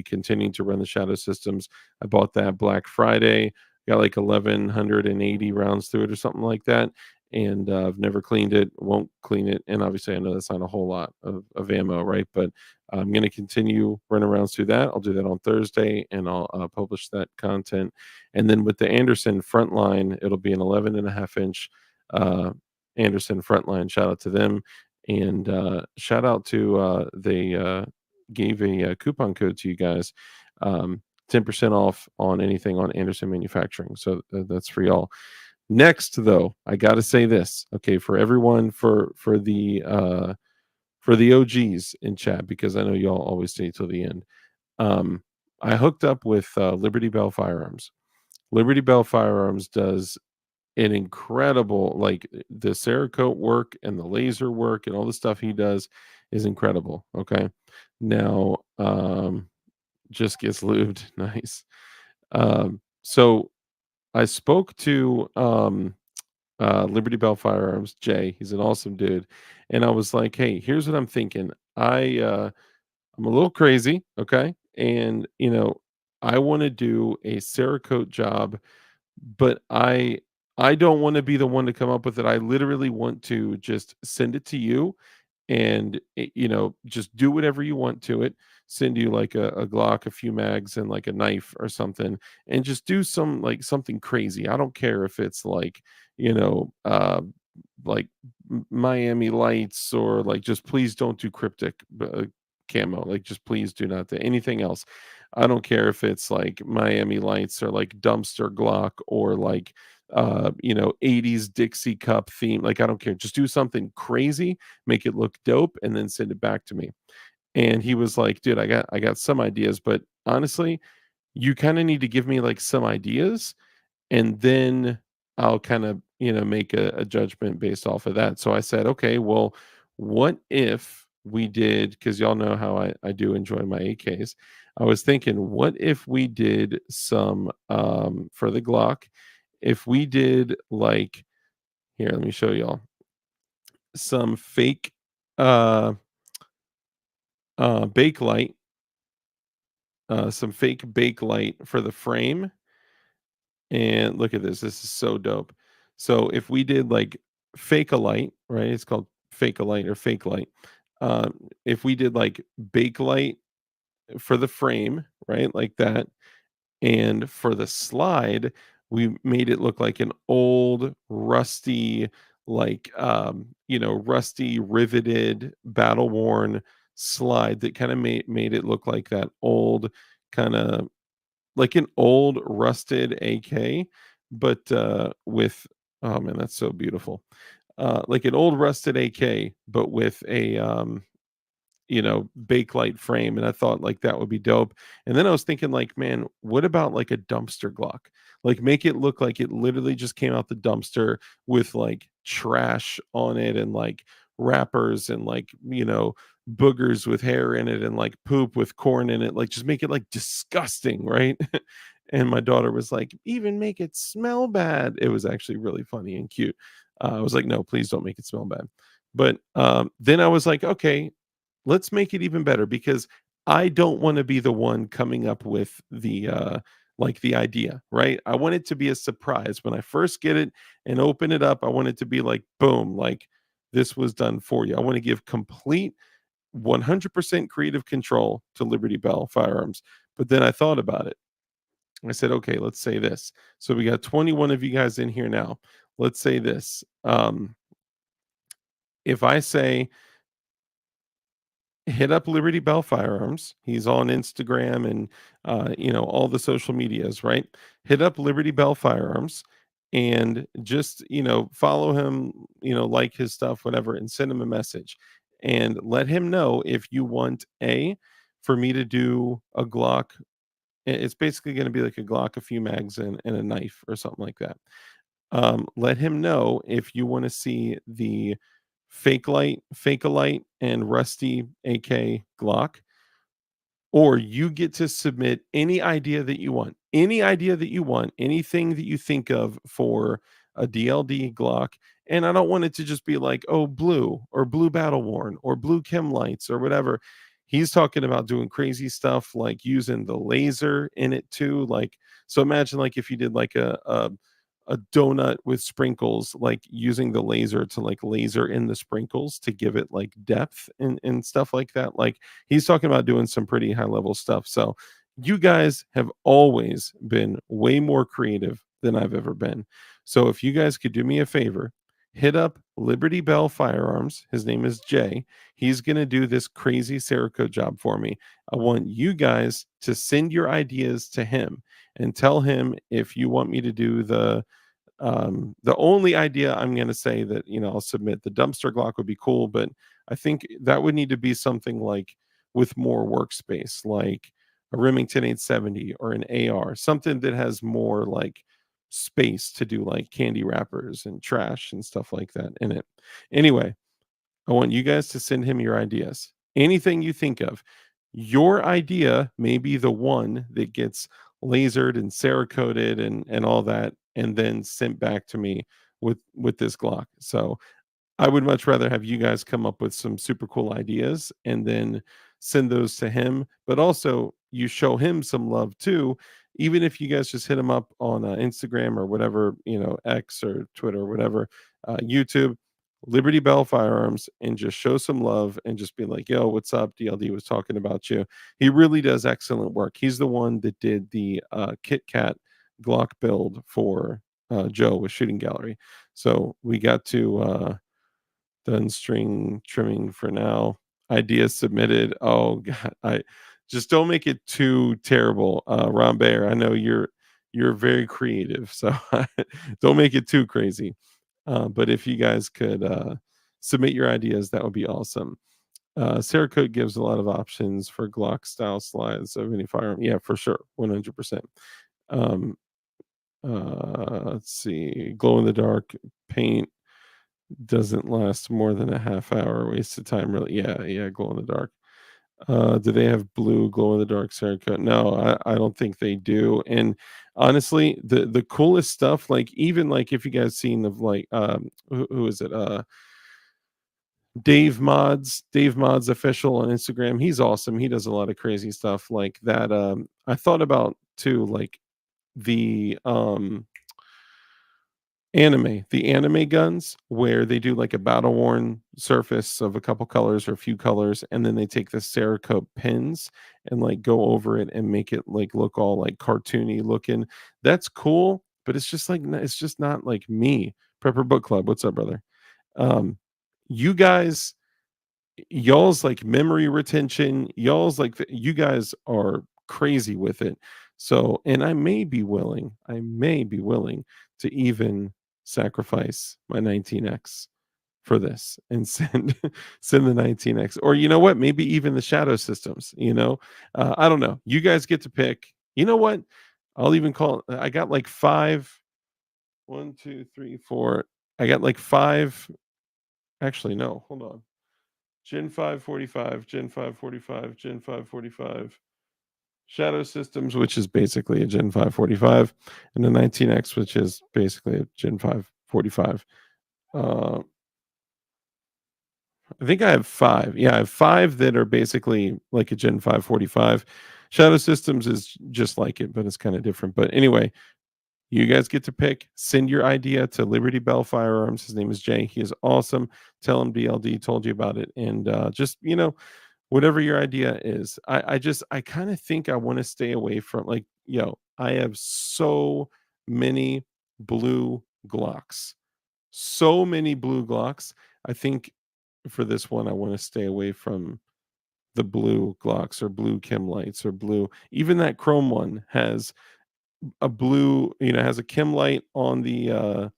continuing to run the shadow systems. I bought that Black Friday. Got like 1,180 rounds through it or something like that. And I've never cleaned it, won't clean it. And obviously, I know that's not a whole lot of ammo, right? But I'm going to continue running rounds through that. I'll do that on Thursday, and I'll publish that content. And then with the Anderson Frontline, it'll be an 11.5-inch Anderson Frontline. Shout out to them. And shout out to they gave a coupon code to you guys. 10% off on anything on Anderson Manufacturing. So that's for y'all. Next, though, I got to say this, okay, for everyone, for the OGs in chat, because I know y'all always stay till the end. I hooked up with Liberty Bell Firearms. Liberty Bell Firearms does an incredible, like the Cerakote work and the laser work and all the stuff he does is incredible. Okay, now just gets lubed, nice. So I spoke to Liberty Bell Firearms, Jay. He's an awesome dude. And I was like, hey, here's what I'm thinking. I'm a little crazy, okay? And I want to do a Cerakote job, but I don't want to be the one to come up with it. I literally want to just send it to you, and just do whatever you want to it. Send you like a Glock, a few mags, and like a knife or something, and just do something crazy. I don't care if it's like you know uh like Miami lights, or like just please don't do cryptic camo. Like just please do not do anything else. I don't care if it's like Miami lights or like dumpster Glock or like 80s Dixie cup theme. Like I don't care. Just do something crazy, make it look dope, and then send it back to me. And he was like, dude, I got some ideas, but honestly, you kind of need to give me like some ideas, and then I'll kind of, make a judgment based off of that. So I said, okay, well, what if we did, because y'all know how I do enjoy my AKs. I was thinking, what if we did some for the Glock, if we did like, here, let me show y'all some fake uh bake light, some fake bake light for the frame. And look at this. This is so dope. So if we did like fake a light, right? It's called fake a light or fake light. If we did like bake light for the frame, right? Like that. And for the slide, we made it look like an old rusty, like rusty riveted, battle worn slide that kind of made it look like that old kind of like an old rusted AK, but with, oh man, that's so beautiful. Like an old rusted AK, but with a bakelite frame. And I thought like that would be dope. And then I was thinking like, man, what about like a dumpster Glock? Like make it look like it literally just came out the dumpster with like trash on it, and like wrappers, and like, boogers with hair in it, and like poop with corn in it. Like just make it like disgusting, right? And my daughter was like, even make it smell bad. It was actually really funny and cute. I was like, no, please don't make it smell bad. But then I was like, okay, let's make it even better, because I don't want to be the one coming up with the idea, right? I want it to be a surprise when I first get it and open it up. I want it to be like boom, like this was done for you. I want to give complete 100% creative control to Liberty Bell Firearms. But then I thought about it. I said, okay, let's say this. So we got 21 of you guys in here now. Let's say this. If I say hit up Liberty Bell Firearms. He's on Instagram and all the social medias, right? Hit up Liberty Bell Firearms and just follow him, like his stuff, whatever, and send him a message and let him know if you want for me to do a Glock. It's basically going to be like a Glock, a few mags, and a knife or something like that. Let him know if you want to see the fake light, fake a light, and rusty AK Glock, or you get to submit any idea that you want, anything that you think of for a DLD Glock. And I don't want it to just be like, oh, blue or blue battle worn or blue chem lights or whatever. He's talking about doing crazy stuff like using the laser in it too. Like, so imagine like if you did like a donut with sprinkles, like using the laser to like laser in the sprinkles to give it like depth and stuff like that. Like he's talking about doing some pretty high level stuff. So you guys have always been way more creative than I've ever been. So if you guys could do me a favor, hit up Liberty Bell Firearms. His name is Jay. He's going to do this crazy Cerakote job for me. I want you guys to send your ideas to him and tell him if you want me to do the only idea I'm going to say that, I'll submit the dumpster Glock would be cool, but I think that would need to be something like with more workspace, like a Remington 870 or an AR, something that has more like space to do like candy wrappers and trash and stuff like that in it. Anyway, I want you guys to send him your ideas. Anything you think of. Your idea may be the one that gets lasered and Cerakoted and all that, and then sent back to me with this Glock. So I would much rather have you guys come up with some super cool ideas and then send those to him. But also, you show him some love too. Even if you guys just hit him up on Instagram or whatever, X or Twitter or whatever, YouTube, Liberty Bell Firearms and just show some love and just be like, yo, what's up? DLD was talking about you. He really does excellent work. He's the one that did the Kit Kat Glock build for Joe with Shooting Gallery. So we got to done string trimming for now. Ideas submitted. Oh God, I just don't make it too terrible. Ron Bayer, I know you're very creative, so don't make it too crazy. But if you guys could submit your ideas, that would be awesome. Cerakote gives a lot of options for Glock style slides of any firearm. Yeah, for sure, 100%. Um, let's see, glow in the dark paint doesn't last more than a half hour. Waste of time, really. Yeah, glow in the dark. Do they have blue glow in the dark Cerakote? No, I don't think they do. And honestly, the coolest stuff, like even like if you guys seen of like who is it? Dave Mods official on Instagram. He's awesome. He does a lot of crazy stuff like that. I thought about too, like the anime guns where they do like a battle worn surface of a couple colors or a few colors, and then they take the Cerakote pins and like go over it and make it like look all like cartoony looking. That's cool, but it's just like it's just not like me. Prepper Book Club, what's up, brother? You guys, y'all's like memory retention, y'all's like you guys are crazy with it. So, and I may be willing to even sacrifice my 19x for this and send send the 19x, or you know what, maybe even the shadow systems, I don't know, you guys get to pick. You know what, I'll even call I got like five, 1 2 3 4, I got like five, actually no, hold on. Gen 545, Gen 545, Gen 545, Shadow Systems, which is basically a Gen 545, and the 19X, which is basically a Gen 545. I think I have five. Yeah, I have five that are basically like a Gen 545. Shadow Systems is just like it, but it's kind of different. But anyway, you guys get to pick. Send your idea to Liberty Bell Firearms. His name is Jay. He is awesome. Tell him DLD told you about it. And just, whatever your idea is. I kind of think I want to stay away from like, I have so many blue Glocks. So many blue Glocks. I think for this one, I want to stay away from the blue Glocks or blue Chem lights or blue. Even that chrome one has a blue, has a Chem light on the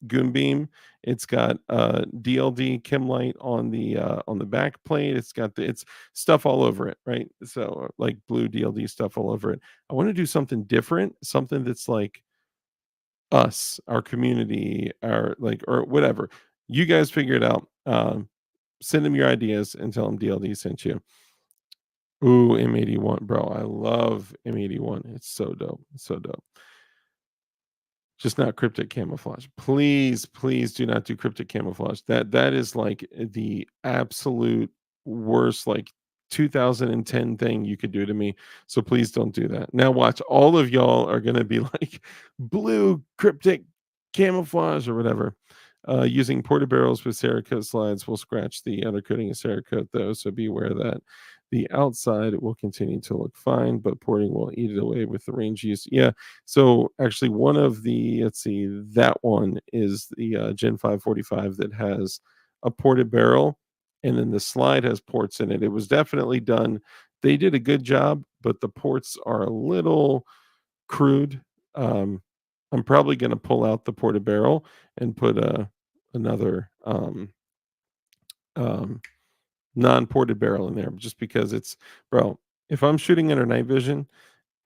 goon beam. It's got DLD Chem light on the back plate. It's stuff all over it, right? So like blue DLD stuff all over it. I want to do something different, something that's like us, our community, our like, or whatever. You guys figure it out. Send them your ideas and tell them DLD sent you. Ooh, M81, bro. I love M81. It's so dope. It's so dope. Just not cryptic camouflage. Please, please do not do cryptic camouflage. That is like the absolute worst, like 2010 thing you could do to me. So please don't do that. Now watch, all of y'all are gonna be like blue cryptic camouflage or whatever. Using porta barrels with Cerakote slides will scratch the undercoating of Cerakote though, so be aware of that. The outside will continue to look fine, but porting will eat it away with the range use. Yeah, so actually one of the, let's see, that one is the Gen 545 that has a ported barrel, and then the slide has ports in it. It was definitely done. They did a good job, but the ports are a little crude. I'm probably going to pull out the ported barrel and put another non-ported barrel in there, just because it's, bro, if I'm shooting under night vision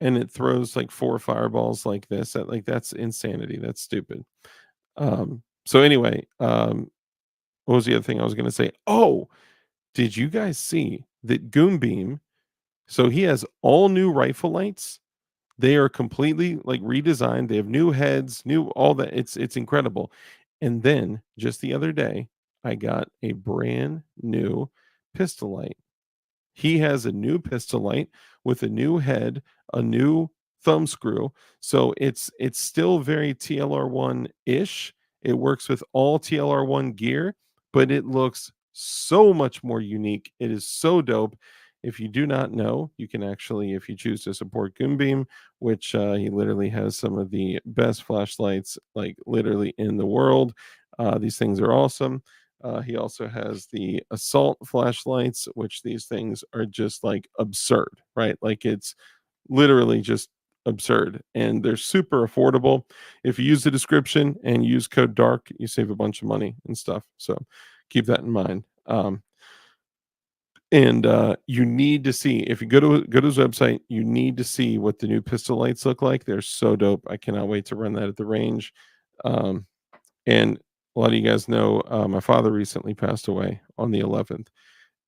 and it throws like 4 fireballs like this, that's insanity. That's stupid. So anyway, what was the other thing I was going to say? Oh, did you guys see that Goonbeam? So he has all new rifle lights. They are completely like redesigned. They have new heads, new all that. It's incredible. And then just the other day, I got a brand new pistol light. He has a new pistol light with a new head, a new thumb screw. So it's still very TLR1 ish. It works with all TLR1 gear, but it looks so much more unique. It is so dope. If you do not know, you can actually, if you choose to support Goonbeam, which he literally has some of the best flashlights, like literally in the world. These things are awesome. He also has the assault flashlights, which these things are just like absurd, right? Like it's literally just absurd, and they're super affordable. If you use the description and use code dark, you save a bunch of money and stuff, so keep that in mind. And you need to see, if you go to his website, you need to see what the new pistol lights look like. They're so dope. I cannot wait to run that at the range. um, and a lot of you guys know, my father recently passed away on the 11th,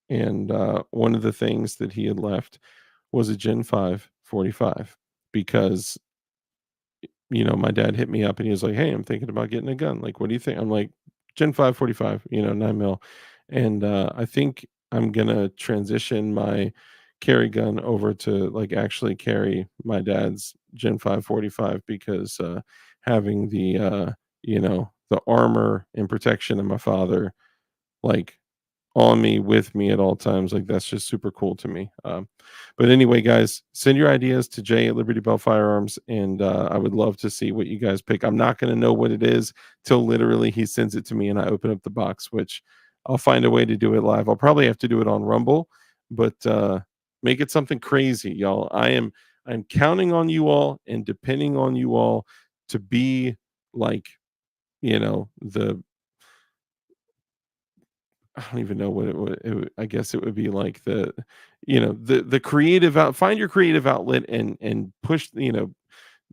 and one of the things that he had left was a Gen 5 45, because my dad hit me up and he was like, "Hey, I'm thinking about getting a gun. Like, what do you think?" I'm like, "Gen 5 45, 9 mil." And I think I'm gonna transition my carry gun over to like actually carry my dad's Gen 5 45, because having the armor and protection of my father, like, on me, with me at all times. Like, that's just super cool to me. But anyway, guys, send your ideas to Jay at Liberty Bell Firearms, and I would love to see what you guys pick. I'm not going to know what it is till literally he sends it to me and I open up the box, which I'll find a way to do it live. I'll probably have to do it on Rumble, but make it something crazy, y'all. I'm counting on you all and depending on you all to be like, the I don't even know what I guess it would be like the creative find your creative outlet and push,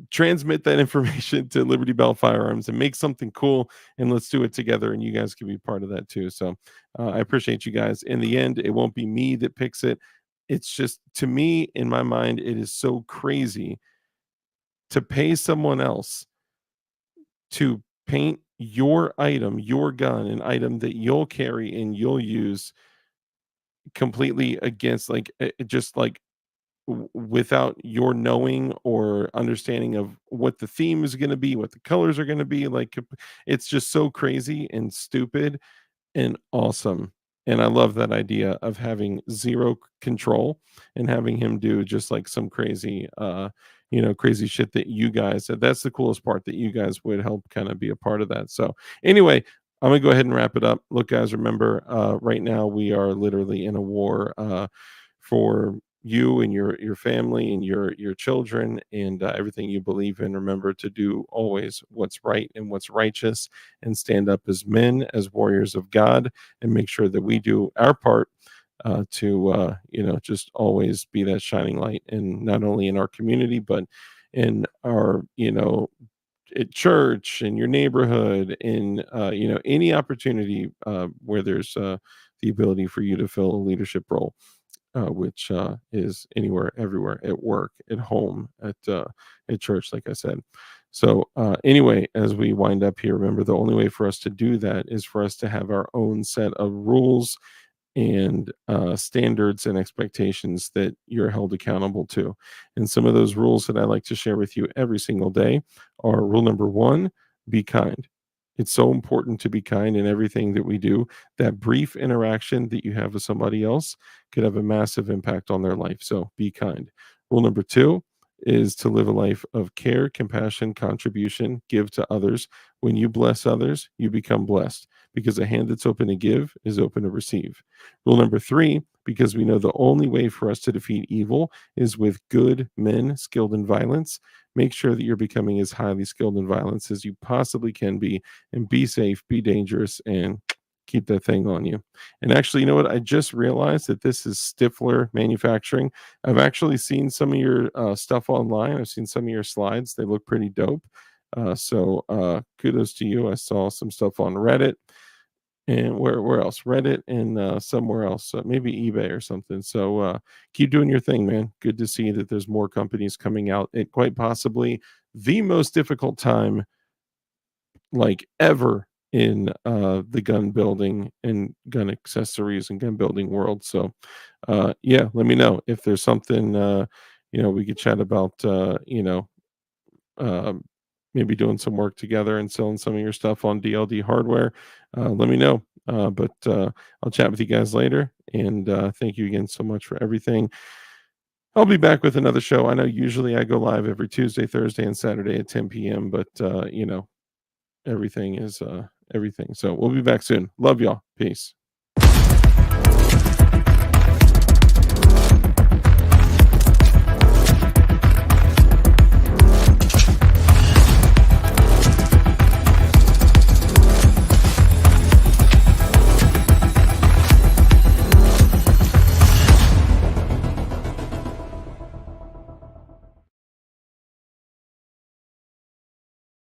transmit that information to Liberty Bell Firearms and make something cool, and let's do it together, and you guys can be part of that too. So I appreciate you guys. In the end, it won't be me that picks it. It's just, to me, in my mind, it is so crazy to pay someone else to paint your item, your gun, an item that you'll carry and you'll use, completely against, like, just like without your knowing or understanding of what the theme is going to be, what the colors are going to be. Like, it's just so crazy and stupid and awesome. And I love that idea of having zero control and having him do just like some crazy, crazy shit that you guys, that's the coolest part, that you guys would help kind of be a part of that. So anyway, I'm gonna go ahead and wrap it up. Look, guys, remember, right now we are literally in a war, for you and your family and your children, and everything you believe in. Remember to do always what's right and what's righteous, and stand up as men, as warriors of God, and make sure that we do our part, to just always be that shining light, and not only in our community, but in our, at church, in your neighborhood, in any opportunity where there's the ability for you to fill a leadership role, which is anywhere, everywhere, at work, at home, at church, like I said. So anyway, as we wind up here, remember, the only way for us to do that is for us to have our own set of rules and standards and expectations that you're held accountable to. And some of those rules that I like to share with you every single day are: rule number one, be kind. It's so important to be kind in everything that we do. That brief interaction that you have with somebody else could have a massive impact on their life. So be kind. Rule number two is to live a life of care, compassion, contribution, give to others. When you bless others, you become blessed, because a hand that's open to give is open to receive. Rule number three, because we know the only way for us to defeat evil is with good men skilled in violence, make sure that you're becoming as highly skilled in violence as you possibly can be, and be safe, be dangerous, and keep that thing on you. And actually, you know what? I just realized that this is Stifler Manufacturing. I've actually seen some of your stuff online. I've seen some of your slides. They look pretty dope. So kudos to you. I saw some stuff on Reddit, and where else? Reddit, and somewhere else, maybe eBay or something. So keep doing your thing, man. Good to see that there's more companies coming out at quite possibly the most difficult time, like, ever, in the gun building and gun accessories and gun building world. So yeah, let me know if there's something we could chat about, um, maybe doing some work together and selling some of your stuff on DLD hardware, let me know. But I'll chat with you guys later. And thank you again so much for everything. I'll be back with another show. I know usually I go live every Tuesday, Thursday, and Saturday at 10 p.m., but everything is everything. So we'll be back soon. Love y'all. Peace.